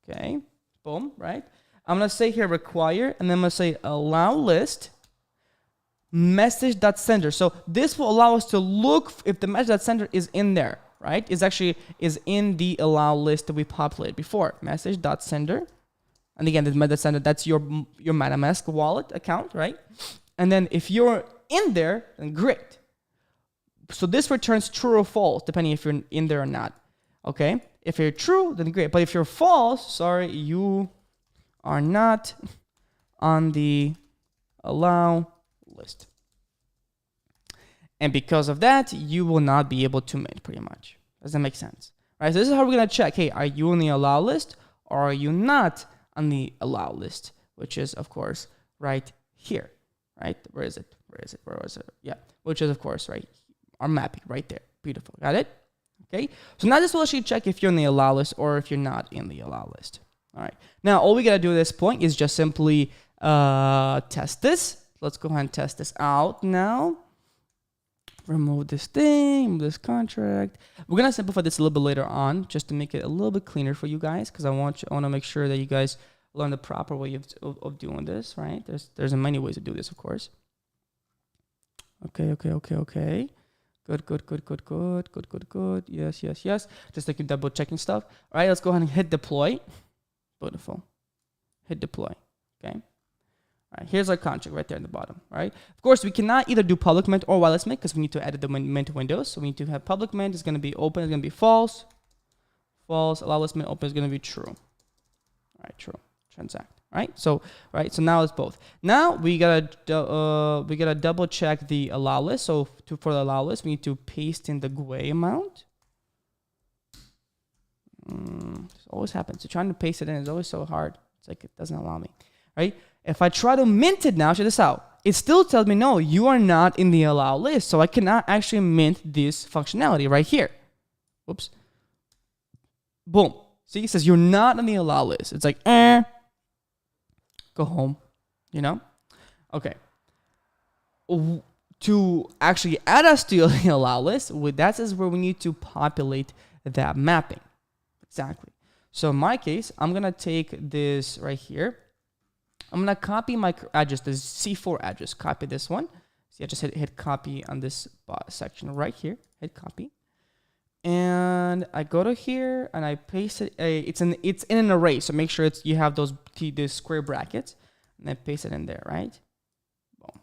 Okay, boom, right? I'm gonna say here require, and then I'm gonna say Allowlist message.sender. So this will allow us to look if the message.sender is in there, right? Is in the allow list that we populated before. Message.sender. And again, the message.sender, that's your MetaMask wallet account, right? And then if you're in there, then great. So this returns true or false, depending if you're in there or not. Okay? If you're true, then great. But if you're false, sorry, you are not on the allow list. And because of that, you will not be able to mint, pretty much. Does that make sense? All right, so this is how we're going to check, hey, are you on the allow list or are you not on the allow list? Which is, of course, right here, right? Where is it? Yeah, which is, of course, right, our mapping right there. Beautiful. Got it? Okay. So now this will actually check if you're in the allow list or if you're not in the allow list. All right. Now, all we got to do at this point is just simply test this. Let's go ahead and test this out now. Remove this thing, remove this contract. We're going to simplify this a little bit later on just to make it a little bit cleaner for you guys, because I want to make sure that you guys learn the proper way of doing this, right? There's many ways to do this, of course. Okay. Good. Yes. Just like you double checking stuff. All right, let's go ahead and hit deploy. Beautiful. Hit deploy. Okay. All right, here's our contract right there in the bottom. All right. Of course, we cannot either do public mint or whitelist mint because we need to edit the mint windows. So we need to have public mint is going to be open, is going to be false. Allowlist mint open is going to be true. All right, true. Transact. Right. So now it's both. Now we gotta double check the allow list. So for the allow list, we need to paste in the GWEI amount. This always happens. So trying to paste it in is always so hard. It's like it doesn't allow me. Right. If I try to mint it now, check this out. It still tells me no, you are not in the allow list. So I cannot actually mint this functionality right here. Whoops. Boom. See, it says you're not on the allow list. It's like go home, Okay. To actually add us to the allow list, that is where we need to populate that mapping. Exactly. So in my case, I'm going to take this right here. I'm going to copy my address, the C4 address. Copy this one. See, I just hit copy on this section right here. Hit copy. And I go to here and I paste it. It's in an array, so make sure you have those square brackets, and I paste it in there, right? Boom.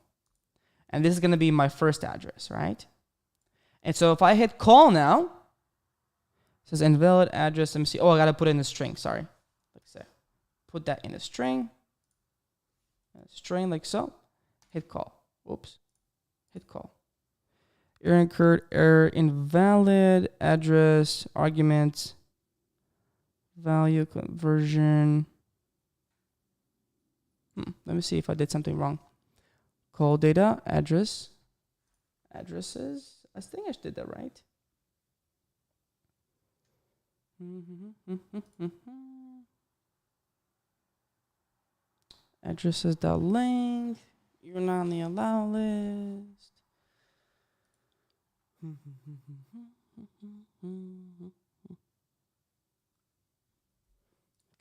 And this is going to be my first address, right? And so if I hit call now, it says invalid address. Let me see. Oh, I got to put it in a string. Sorry. Like I said, put that in a string. Like so. Hit call. Whoops. Hit call. Error incurred, error invalid, address, argument, value conversion. Let me see if I did something wrong. Call data, addresses. I think I did that right. Addresses dot length. You're not on the allow list.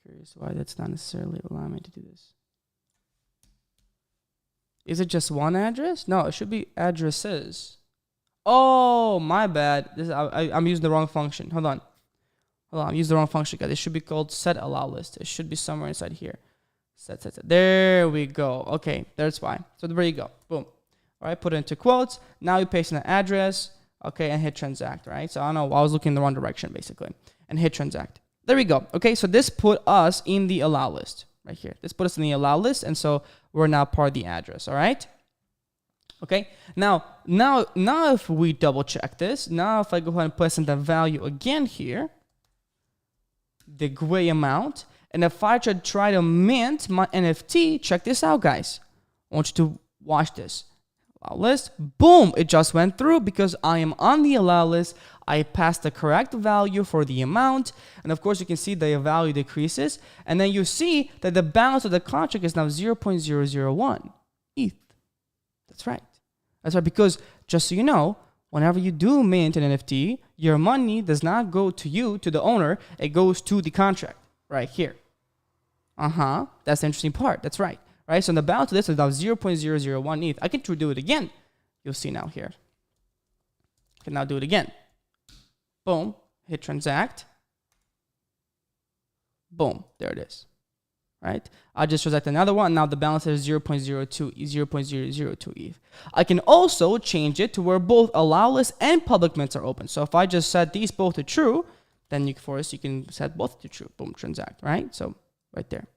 Curious why that's not necessarily allowing me to do this. Is it just one address? No, it should be addresses. Oh, my bad. I'm using the wrong function. Hold on, I'm using the wrong function, guys. It should be called set allow list. It should be somewhere inside here. Set. There we go. Okay, that's why. So there you go. Boom. All right, put it into quotes. Now you paste in the address. Okay, and hit transact, right? So I don't know. I was looking in the wrong direction, basically. And hit transact. There we go. Okay, so this put us in the allow list right here. This put us in the allow list, and so we're now part of the address, all right? Okay, now if we double check this, now if I go ahead and place in the value again here, the GWEI amount, and if I try to mint my NFT, check this out, guys. I want you to watch this. Allow list, boom, it just went through because I am on the allow list. I passed the correct value for the amount, and of course you can see the value decreases, and then you see that the balance of the contract is now 0.001 ETH. That's right, because just so you know, whenever you do mint an NFT, your money does not go to you, to the owner, it goes to the contract right here. That's the interesting part. That's right. Right, so the balance of this is now 0.001 ETH. I can do it again. You'll see now here. I can now do it again. Boom, hit transact. Boom, there it is. Right, I just transact another one. Now the balance is 0.02 ETH. I can also change it to where both allow list and public mints are open. So if I just set these both to true, then you can set both to true. Boom, transact. Right, so right there.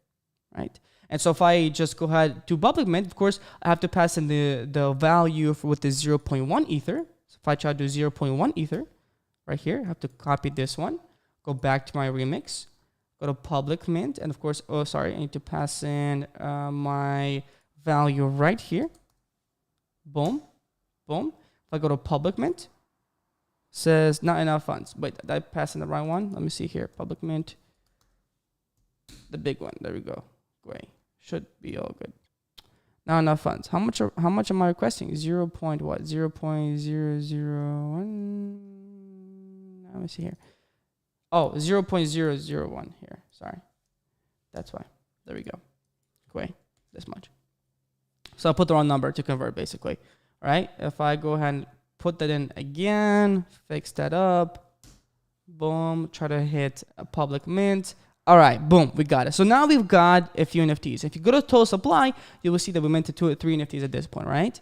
Right. And so if I just go ahead to public mint, of course, I have to pass in the value with the 0.1 ether. So if I try to do 0.1 ether right here, I have to copy this one, go back to my remix, go to public mint, and of course, I need to pass in my value right here. Boom, boom. If I go to public mint, says not enough funds. Wait, did I pass in the wrong one? Let me see here. Public mint, the big one. There we go. GWEI. Should be all good. Not enough funds. How much am I requesting? 0.001. Let me see here. Oh, 0.001 here. Sorry. That's why. There we go. GWEI. This much. So I put the wrong number to convert, basically. All right. If I go ahead and put that in again, fix that up. Boom. Try to hit a public mint. All right, boom, we got it. So now we've got a few NFTs. If you go to total supply, you will see that we minted 2 or 3 NFTs at this point, right?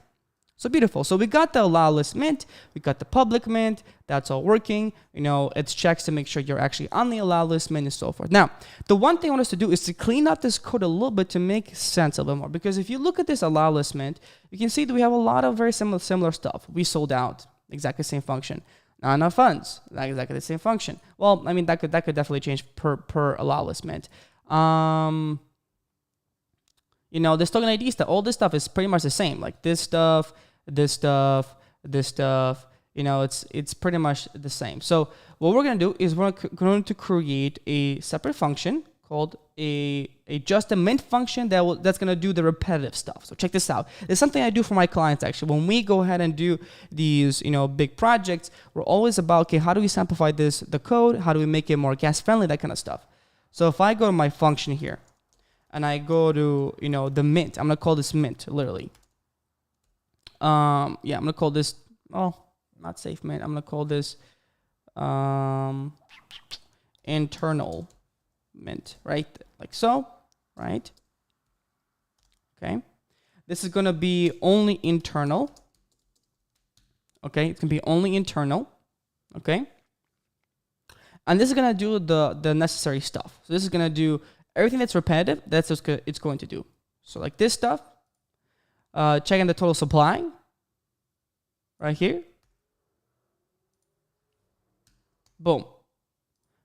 So beautiful. So we got the allow list mint, we got the public mint, that's all working. You know, it's checks to make sure you're actually on the allow list mint and so forth. Now, the one thing I want us to do is to clean up this code a little bit to make sense a little more. Because if you look at this allow list mint, you can see that we have a lot of very similar stuff. We sold out, exactly the same function. Not enough funds, not exactly the same function. Well, I mean, that could definitely change per allow list mint. You know, this token ID stuff, all this stuff is pretty much the same. Like this stuff, this stuff, this stuff. You know, it's pretty much the same. So what we're gonna do is we're going to create a separate function called a just a mint function that's gonna do the repetitive stuff. So check this out. It's something I do for my clients actually. When we go ahead and do these, you know, big projects, we're always about, okay, how do we simplify the code? How do we make it more gas friendly? That kind of stuff. So if I go to my function here, and I go to, you know, the mint, I'm gonna call this mint literally. I'm gonna call this, not safe mint. I'm gonna call this internal mint, right? Like so, right? Okay. This is going to be only internal. Okay. It's going to be only internal. Okay. And this is going to do the necessary stuff. So this is going to do everything that's repetitive. That's what it's going to do. So like this stuff, checking the total supply right here. Boom.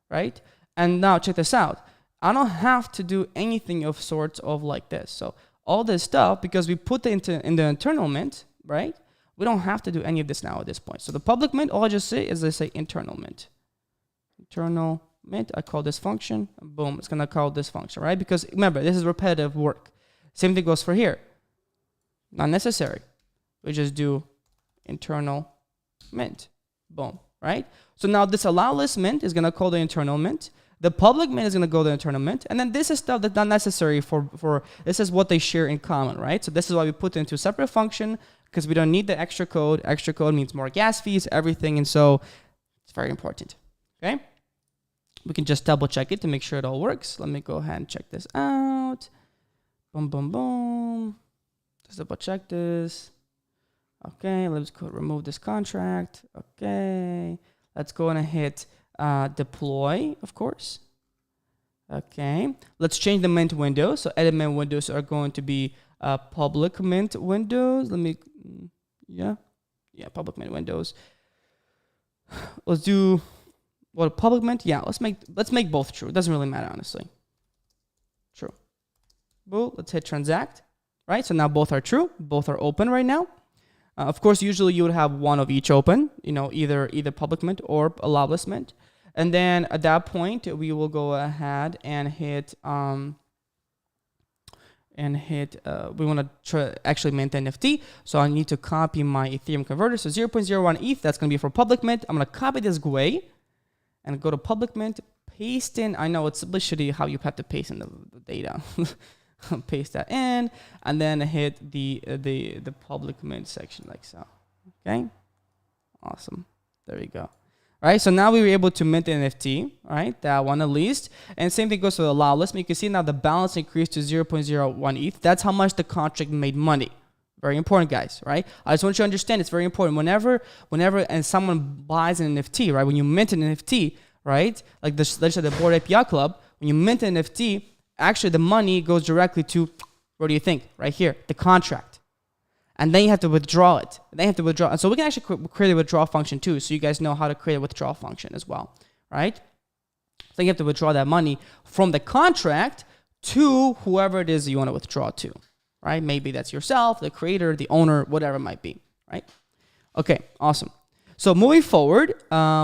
Right. And now check this out. I don't have to do anything of sorts of like this. So all this stuff, because we put it in the internal mint, right? We don't have to do any of this now at this point. So the public mint, all I just say is I say internal mint. Internal mint. I call this function. Boom, it's gonna call this function, right? Because remember, this is repetitive work. Same thing goes for here. Not necessary. We just do internal mint. Boom, right? So now this Allowlist mint is gonna call the internal mint. The public mint is gonna go to the internal mint, and then this is stuff that's not necessary for this is what they share in common, right? So this is why we put it into a separate function, because we don't need the extra code. Extra code means more gas fees, everything, and so it's very important. Okay? We can just double check it to make sure it all works. Let me go ahead and check this out. Boom, boom, boom. Just double check this. Okay, let's go remove this contract. Okay, let's go and hit deploy, of course. Okay, let's change the mint windows. So edit mint windows are going to be public mint windows. Let me, yeah, public mint windows. Let's do what, public mint? Yeah, let's make both true. It doesn't really matter, honestly. True. Boom. Let's hit transact. Right. So now both are true. Both are open right now. Of course, usually you would have one of each open. You know, either public mint or Allowlist mint. And then at that point, we will go ahead and hit we want to actually mint NFT. So I need to copy my Ethereum converter. So 0.01 ETH, that's going to be for public mint. I'm going to copy this GWEI and go to public mint, paste in. I know it's literally how you have to paste in the data. Paste that in, and then hit the public mint section like so. Okay, awesome. There we go. All right, so now we were able to mint the NFT. All right, that one at least. And same thing goes for the Allowlist. You can see now the balance increased to 0.01 ETH. That's how much the contract made money. Very important, guys. Right? I just want you to understand it's very important. Whenever and someone buys an NFT, right? When you mint an NFT, right? Like this, let's say the Bored Ape Yacht Club. When you mint an NFT, actually the money goes directly to, what do you think? Right here, the contract. And then you have to withdraw it. And so we can actually create a withdraw function too, so you guys know how to create a withdrawal function as well, right? So you have to withdraw that money from the contract to whoever it is you want to withdraw to, right? Maybe that's yourself, the creator, the owner, whatever it might be, right? Okay, awesome. So moving forward,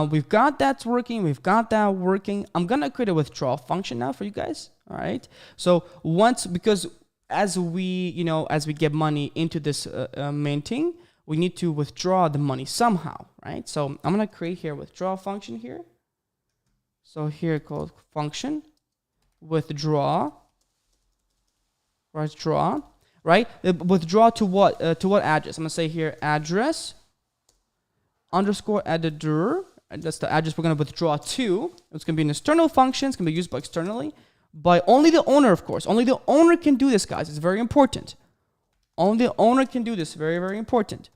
we've got that working. I'm going to create a withdrawal function now for you guys, all right? So because as we get money into this minting, we need to withdraw the money somehow, right? So I'm going to create here a withdrawal function here. So here called function withdraw, right? Withdraw to what address? I'm going to say here address _ editor. That's the address we're going to withdraw to. It's going to be an external function. It's going to be used by externally. By only the owner, of course. Only the owner can do this, guys. It's very important. Only the owner can do this. Very, very important.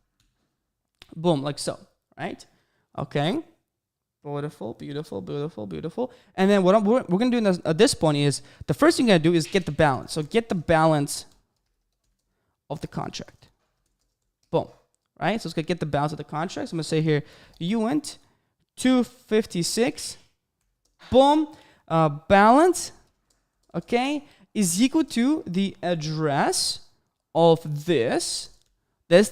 Boom, like so, right? Okay. Beautiful, beautiful, beautiful, beautiful. And then what we're going to do at this point is, the first thing you're going to do is get the balance. So get the balance of the contract. Boom. Right? So it's going to get the balance of the contract. So I'm going to say here, UINT 256. Boom. Balance. Okay, is equal to the address of this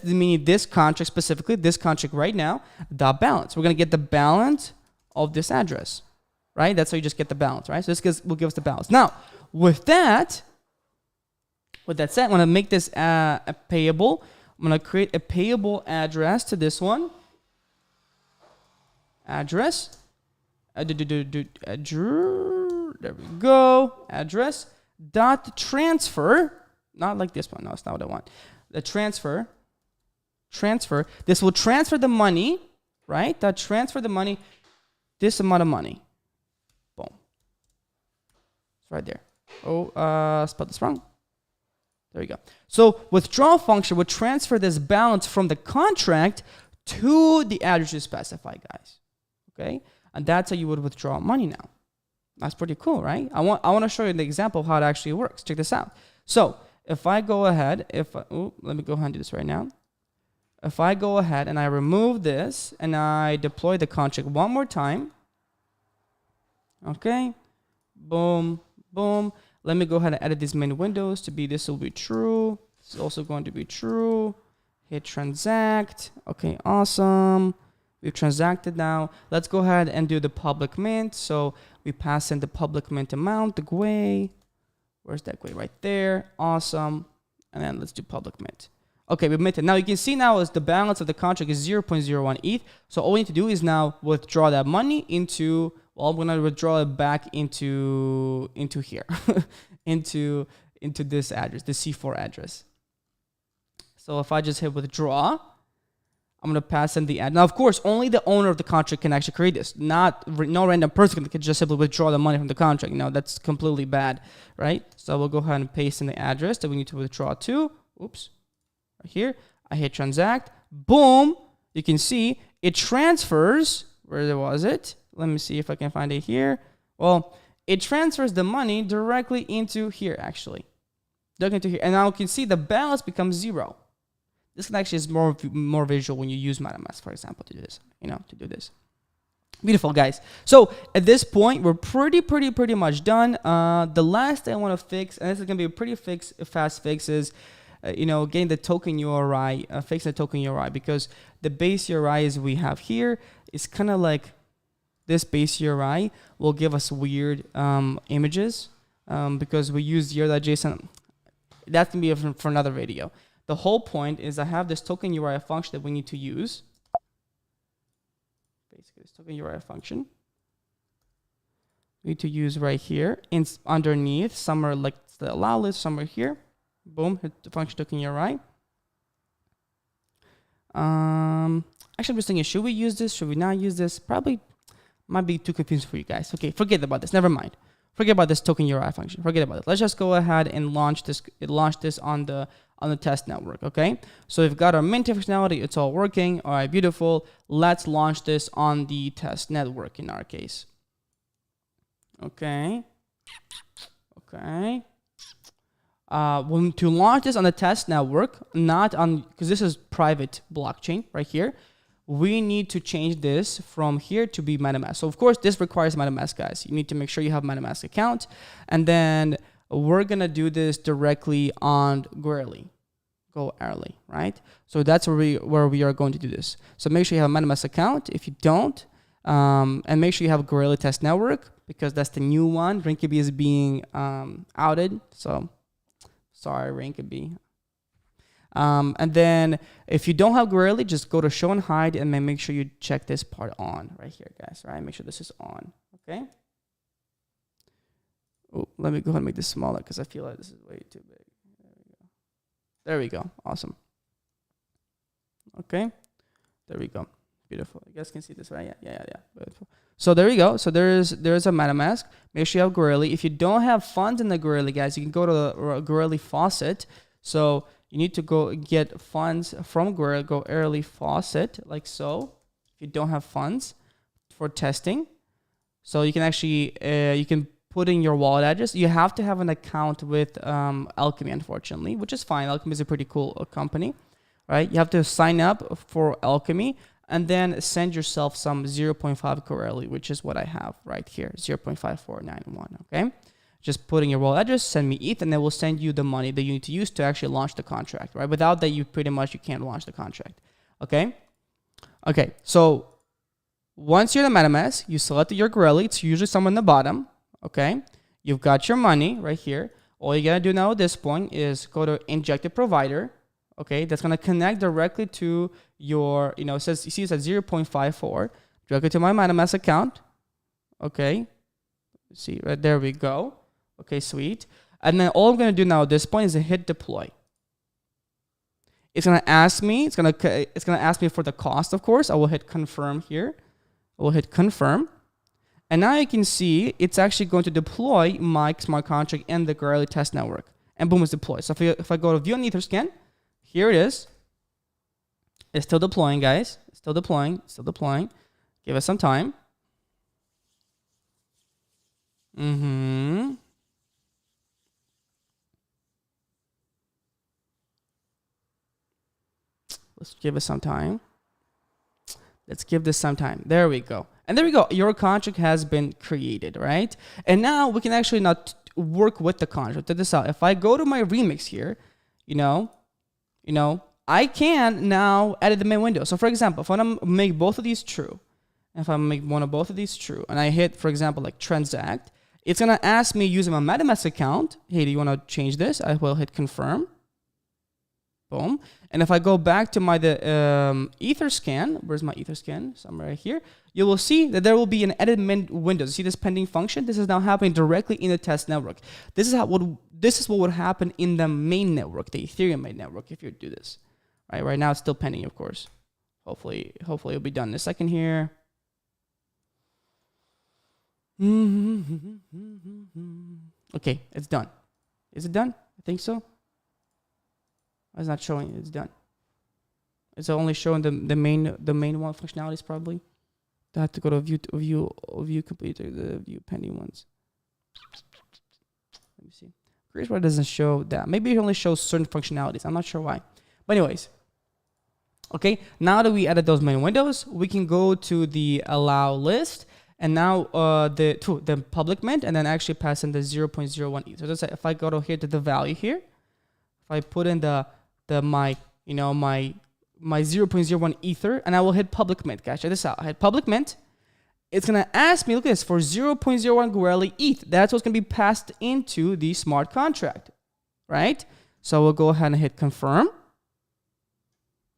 meaning this contract specifically, this contract right now, dot balance. We're going to get the balance of this address, right? That's how you just get the balance, right? So this will give us the balance. Now, with that said, I'm going to make this a payable. I'm going to create a payable address to this one. Address. There we go. Address dot transfer. Not like this one. No, that's not what I want. The transfer. This will transfer the money, right? That transfer the money. This amount of money. Boom. It's right there. Oh, spelled this wrong. There we go. So withdrawal function would transfer this balance from the contract to the address you specify, guys. Okay, and that's how you would withdraw money now. That's pretty cool, right? I want to show you the example of how it actually works. Check this out. So if I go ahead, let me go ahead and do this right now. If I go ahead and I remove this and I deploy the contract one more time, okay, boom, boom. Let me go ahead and edit these main windows to be, this will be true. This is also going to be true. Hit transact. Okay, awesome. We've transacted now. Let's go ahead and do the public mint. So we pass in the public mint amount, the GWEI. Where's that GWEI? Right there. Awesome. And then let's do public mint. Okay, we minted. Now you can see now is the balance of the contract is 0.01 ETH. So all we need to do is now withdraw that money into, well, I'm gonna withdraw it back into here, into this address, the C4 address. So if I just hit withdraw, I'm gonna pass in the ad. Now, of course, only the owner of the contract can actually create this. No random person can just simply withdraw the money from the contract. You know, that's completely bad, right? So we'll go ahead and paste in the address that we need to withdraw to. Oops. Right here, I hit transact, boom, you can see it transfers, where was it? Let me see if I can find it here. Well, it transfers the money directly into here, actually. Directly into here, and now you can see the balance becomes 0. This actually is more visual when you use MetaMask, for example, to do this, to do this. Beautiful, guys. So at this point, we're pretty much done. The last thing I want to fix, and this is going to be a pretty fast fix, is getting the token URI, fixing the token URI, because the base URIs we have here is kind of like this base URI will give us weird images because we use year.json. That can be for another video. The whole point is I have this token URI function that we need to use. Basically, this token URI function we need to use right here underneath, somewhere like the allow list, somewhere here. Boom, hit the function token URI. Actually, I'm just thinking, should we use this? Should we not use this? Probably might be too confusing for you guys. Okay, forget about this. Never mind. Forget about this token URI function. Forget about it. Let's just go ahead and launch this. Launch this on the test network. Okay. So we've got our mint functionality. It's all working. All right, beautiful. Let's launch this on the test network in our case. Okay. Okay. To launch this on the test network, not on, because this is private blockchain right here, we need to change this from here to be MetaMask. So of course, this requires MetaMask, guys. You need to make sure you have MetaMask account, and then we're gonna do this directly on Goerli, right? So that's where we are going to do this. So make sure you have a MetaMask account. If you don't, and make sure you have a Goerli test network, because that's the new one. Rinkeby is being outed, so. Sorry, Rinkeby. And then if you don't have Goerli, just go to show and hide and then make sure you check this part on right here, guys. Right? Make sure this is on. Okay. Oh, let me go ahead and make this smaller because I feel like this is way too big. There we go. Awesome. Okay. There we go. Beautiful. You guys can see this, right? Yeah. Beautiful. So there you go. So there's a MetaMask. Make sure you have Goerli. If you don't have funds in the Goerli, guys, you can go to the Goerli faucet. So you need to go get funds from Goerli faucet, like so. If you don't have funds for testing, so you can actually you can put in your wallet address. You have to have an account with Alchemy, unfortunately, which is fine. Alchemy is a pretty cool company, right? You have to sign up for Alchemy. And then send yourself some 0.5 Goerli, which is what I have right here, 0.5491, okay? Just put in your wallet address, send me ETH, and then we'll send you the money that you need to use to actually launch the contract, right? Without that, you can't launch the contract, okay? Okay, so once you're in the MetaMask, you select your Goerli. It's usually somewhere in the bottom, okay? You've got your money right here. All you gotta do now at this point is go to injected provider. Okay, that's gonna connect directly to your, it says, you see it's at 0.54, directly to my MetaMask account. Okay, see, right there we go. Okay, sweet. And then all I'm gonna do now at this point is hit deploy. It's gonna ask me, it's gonna ask me for the cost, of course. I will hit confirm here. I will hit confirm. And now you can see it's actually going to deploy my smart contract in the Goerli test network. And boom, it's deployed. So if I go to view on Etherscan, here it is. It's still deploying, guys. It's still deploying. Give us some time. Let's give it some time. Let's give this some time. There we go. And there we go. Your contract has been created, right? And now we can actually not work with the contract. Check this out. If I go to my remix here, I can now edit the main window. So for example, if I want to make both of these true, if I make one of both of these true, and I hit, for example, like transact, it's going to ask me using my MetaMask account, hey, do you want to change this? I will hit confirm. Boom. And if I go back to my Etherscan, where's my Etherscan? Somewhere right here. You will see that there will be an edit window. See this pending function? This is now happening directly in the test network. This is what would happen in the main network, the Ethereum main network, if you do this. Right now it's still pending, of course. Hopefully it'll be done in a second here. Okay, it's done. Is it done? I think so. It's not showing. It's done. It's only showing the main one functionalities probably. I have to go to view completed, the view pending ones. Let me see. Curious why it doesn't show that. Maybe it only shows certain functionalities. I'm not sure why. But anyways, okay. Now that we added those main windows, we can go to the allow list, and now the public mint, and then actually pass in the 0.01 ETH. So just if I go to here to the value here, if I put in my 0.01 ether, and I will hit public mint, guys. Check this out. I hit public mint. It's gonna ask me, look at this, for 0.01 Goerli ETH. That's what's gonna be passed into the smart contract, right? So we'll go ahead and hit confirm.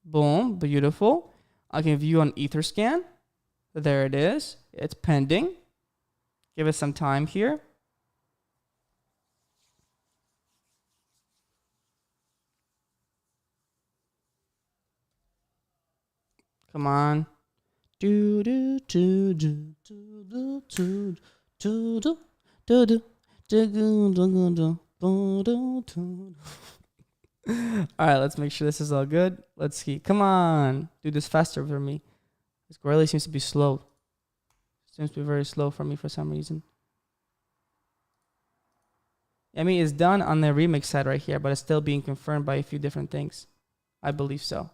Boom, beautiful. I can view on Etherscan. There it is. It's pending. Give it some time here. Come on. Do do do do do do do do do do do do do do. All right, let's make sure this is all good. Let's see. Come on, do this faster for me. This Goerli seems to be slow. Seems to be very slow for me for some reason. I mean, it's done on the remix side right here, but it's still being confirmed by a few different things. I believe so.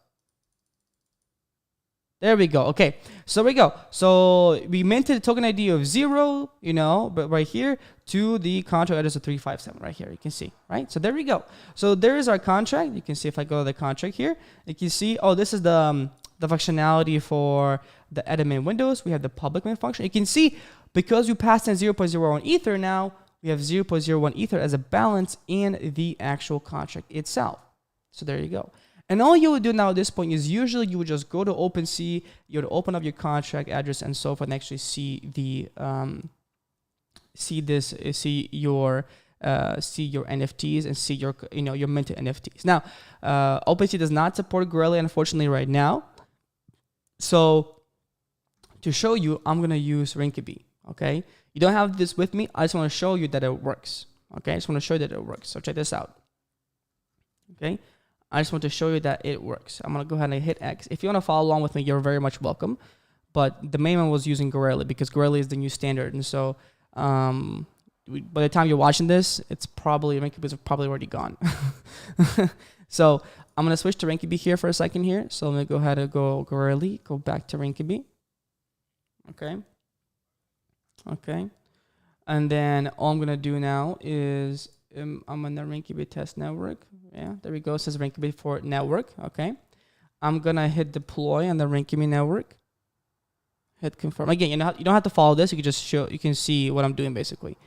There we go. Okay, so there we go. So we minted a token ID of 0, but right here to the contract address of 357 right here. You can see, right? So there we go. So there is our contract. You can see if I go to the contract here, you can see, oh, this is the functionality for the admin windows. We have the public main function. You can see because we passed in 0.01 ether, now we have 0.01 ether as a balance in the actual contract itself. So there you go. And all you would do now at this point is usually you would just go to OpenSea, you would open up your contract address and so forth, and actually see the see your NFTs and see your your minted NFTs. Now, OpenSea does not support Goerli, unfortunately, right now. So to show you, I'm gonna use Rinkeby. Okay, you don't have this with me. I just want to show you that it works. Okay, I just want to show you that it works. So check this out. Okay. I just want to show you that it works. I'm going to go ahead and hit X. If you want to follow along with me, you're very much welcome. But the main one was using Goerli because Goerli is the new standard. And so by the time you're watching this, it's probably, Rinkeby is probably already gone. So I'm going to switch to Rinkeby here for a second here. So I'm going to go ahead and go Goerli, go back to Rinkeby. Okay. Okay. And then all I'm going to do now is I'm on the Rinkeby test network. Yeah, there we go. It says Rinkeby for network. Okay. I'm going to hit deploy on the Rinkeby network. Hit confirm. Again, you don't have to follow this. You can just you can see what I'm doing basically.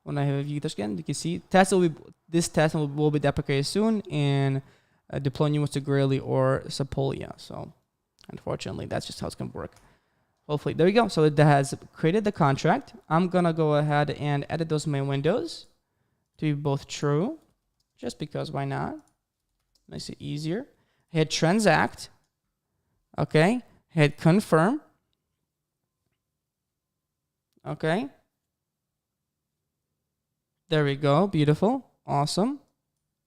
When I have a view this again, you can see this test will be deprecated soon and deploy new ones to Goerli or Sepolia. So unfortunately, that's just how it's going to work. Hopefully, there we go. So it has created the contract. I'm going to go ahead and edit those main windows to be both true, just because why not? Makes it easier. Hit transact. Okay. Hit confirm. Okay. There we go. Beautiful. Awesome.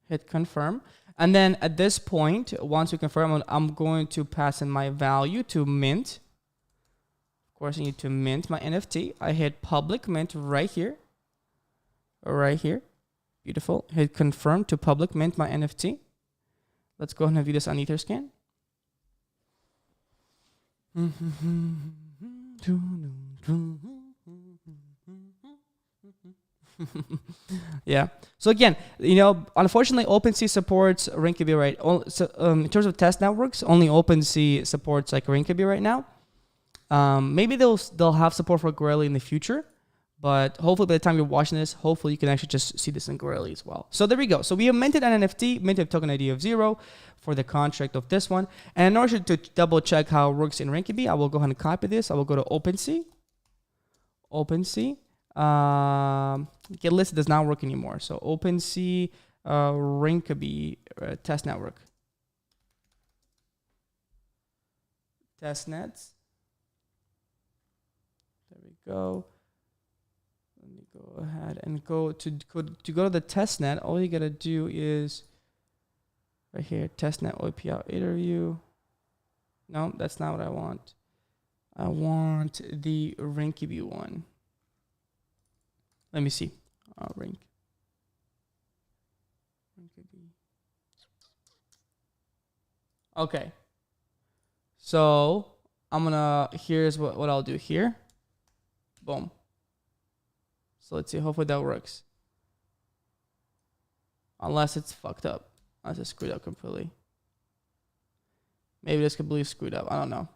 Hit confirm. And then at this point, once you confirm, I'm going to pass in my value to mint. Of course, I need to mint my NFT. I hit public mint right here. Right here. Beautiful. Hit confirm to public mint my NFT. Let's go ahead and view this on Etherscan. Yeah. So again, unfortunately, OpenSea supports Rinkeby right. So in terms of test networks, only OpenSea supports like Rinkeby right now. Maybe they'll have support for Goerli in the future, but hopefully by the time you're watching this, hopefully you can actually just see this in Goerli as well. So there we go. So we have minted an NFT, minted token ID of 0 for the contract of this one. And in order to double check how it works in Rinkeby, I will go ahead and copy this. I will go to OpenSea. Get listed does not work anymore. So OpenSea Rinkeby test network. Testnets. There we go. Let me go ahead and go to the testnet. All you gotta do is right here, testnet OPL interview. No, that's not what I want. I want the Rinkeby one. Let me see. Rinkeby. Okay. So here's what I'll do here. Boom. So let's see. Hopefully that works. Unless it's fucked up. Unless it's screwed up completely. Maybe it's completely screwed up. I don't know.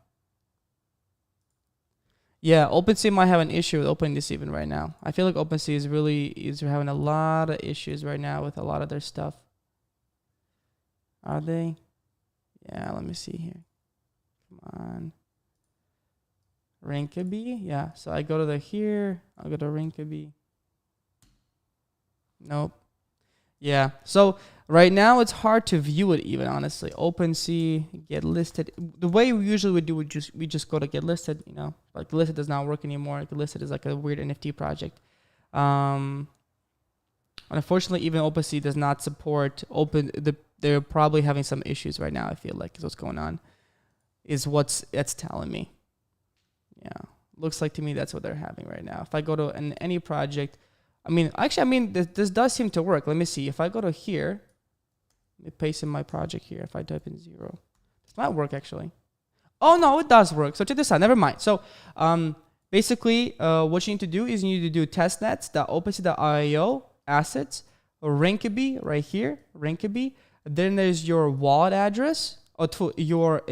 Yeah, OpenSea might have an issue with opening this even right now. I feel like OpenSea is having a lot of issues right now with a lot of their stuff. Are they? Yeah, let me see here. Come on. Rinkeby? Yeah, so I go to here. I'll go to Rinkeby. Nope. Yeah, so right now it's hard to view it even, honestly. OpenSea, get listed. The way we usually would do, we just go to get listed, Like listed does not work anymore. Get listed is like a weird NFT project. Unfortunately, even OpenSea does not support they're probably having some issues right now, I feel like, is what's going on. Is it's telling me. Yeah. Looks like to me that's what they're having right now. If I go to any project, this does seem to work. Let me see. If I go to here, let me paste in my project here. If I type in 0, this might work actually. Oh no, it does work. So check this out. Never mind. So basically, what you need to do is you need to do testnets.opensea.io assets Rinkeby right here. Rinkeby. Then there's your wallet address or your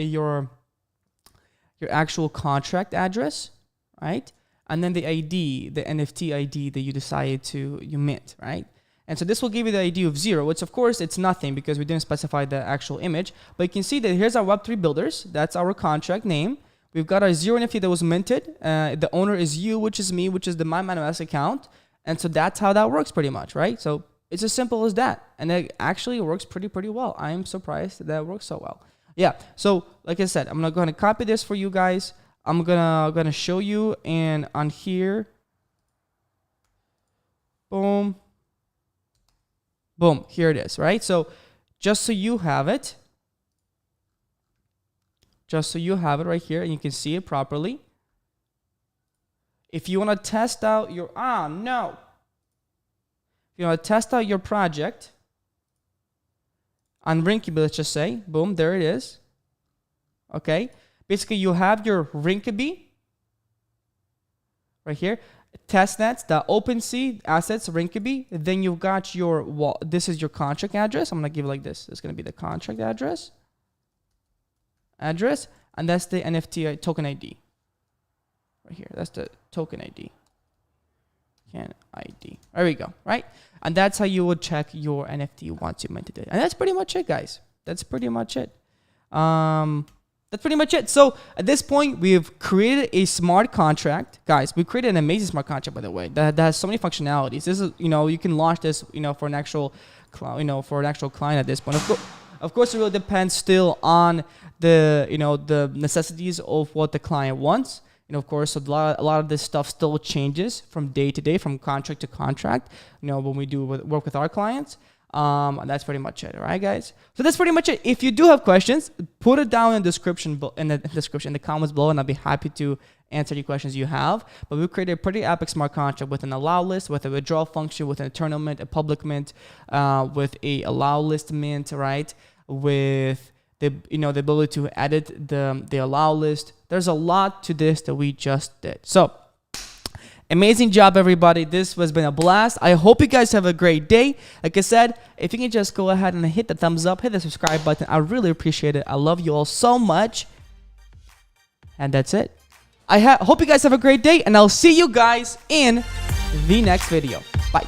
actual contract address, right? And then the ID, the NFT ID that you decided you mint, right? And so this will give you the ID of 0, which of course it's nothing because we didn't specify the actual image. But you can see that here's our Web3 builders. That's our contract name. We've got our 0 NFT that was minted. The owner is you, which is me, which is the MyMetaMask account. And so that's how that works pretty much, right? So it's as simple as that. And it actually works pretty well. I am surprised that it works so well. Yeah, so like I said, I'm going to go ahead and copy this for you guys. I'm gonna show you, and on here, boom, here it is, right? So just so you have it right here, and you can see it properly. If you want to test out if you want to test out your project on Rinkeby, let's just say, boom, there it is. Okay. Basically, you have your Rinkeby right here, testnets.opensea assets Rinkeby. Then you've got this is your contract address. I'm gonna give it like this. It's gonna be the contract address, and that's the NFT token ID right here. That's the token ID. There we go. Right, and that's how you would check your NFT once you minted it. And that's pretty much it, guys. That's pretty much it. That's pretty much it. So at this point, we've created a smart contract. Guys, we created an amazing smart contract, by the way, that has so many functionalities. This is, you can launch this, for an actual, client at this point. Of course, it really depends still on the, the necessities of what the client wants. Of course, so a lot of this stuff still changes from day to day, from contract to contract, when we do work with our clients. And that's pretty much it. All right, guys. So that's pretty much it. If you do have questions, put it down in the description, in the comments below, and I'll be happy to answer any questions you have. But we created a pretty epic smart contract with an allow list, with a withdrawal function, with an eternal mint, a public mint, with a allow list mint, right? With the the ability to edit the allow list. There's a lot to this that we just did. So Amazing job, everybody. This has been a blast. I hope you guys have a great day. Like I said, if you can just go ahead and hit the thumbs up, hit the subscribe button. I really appreciate it. I love you all so much. And that's it. I hope you guys have a great day, and I'll see you guys in the next video. Bye.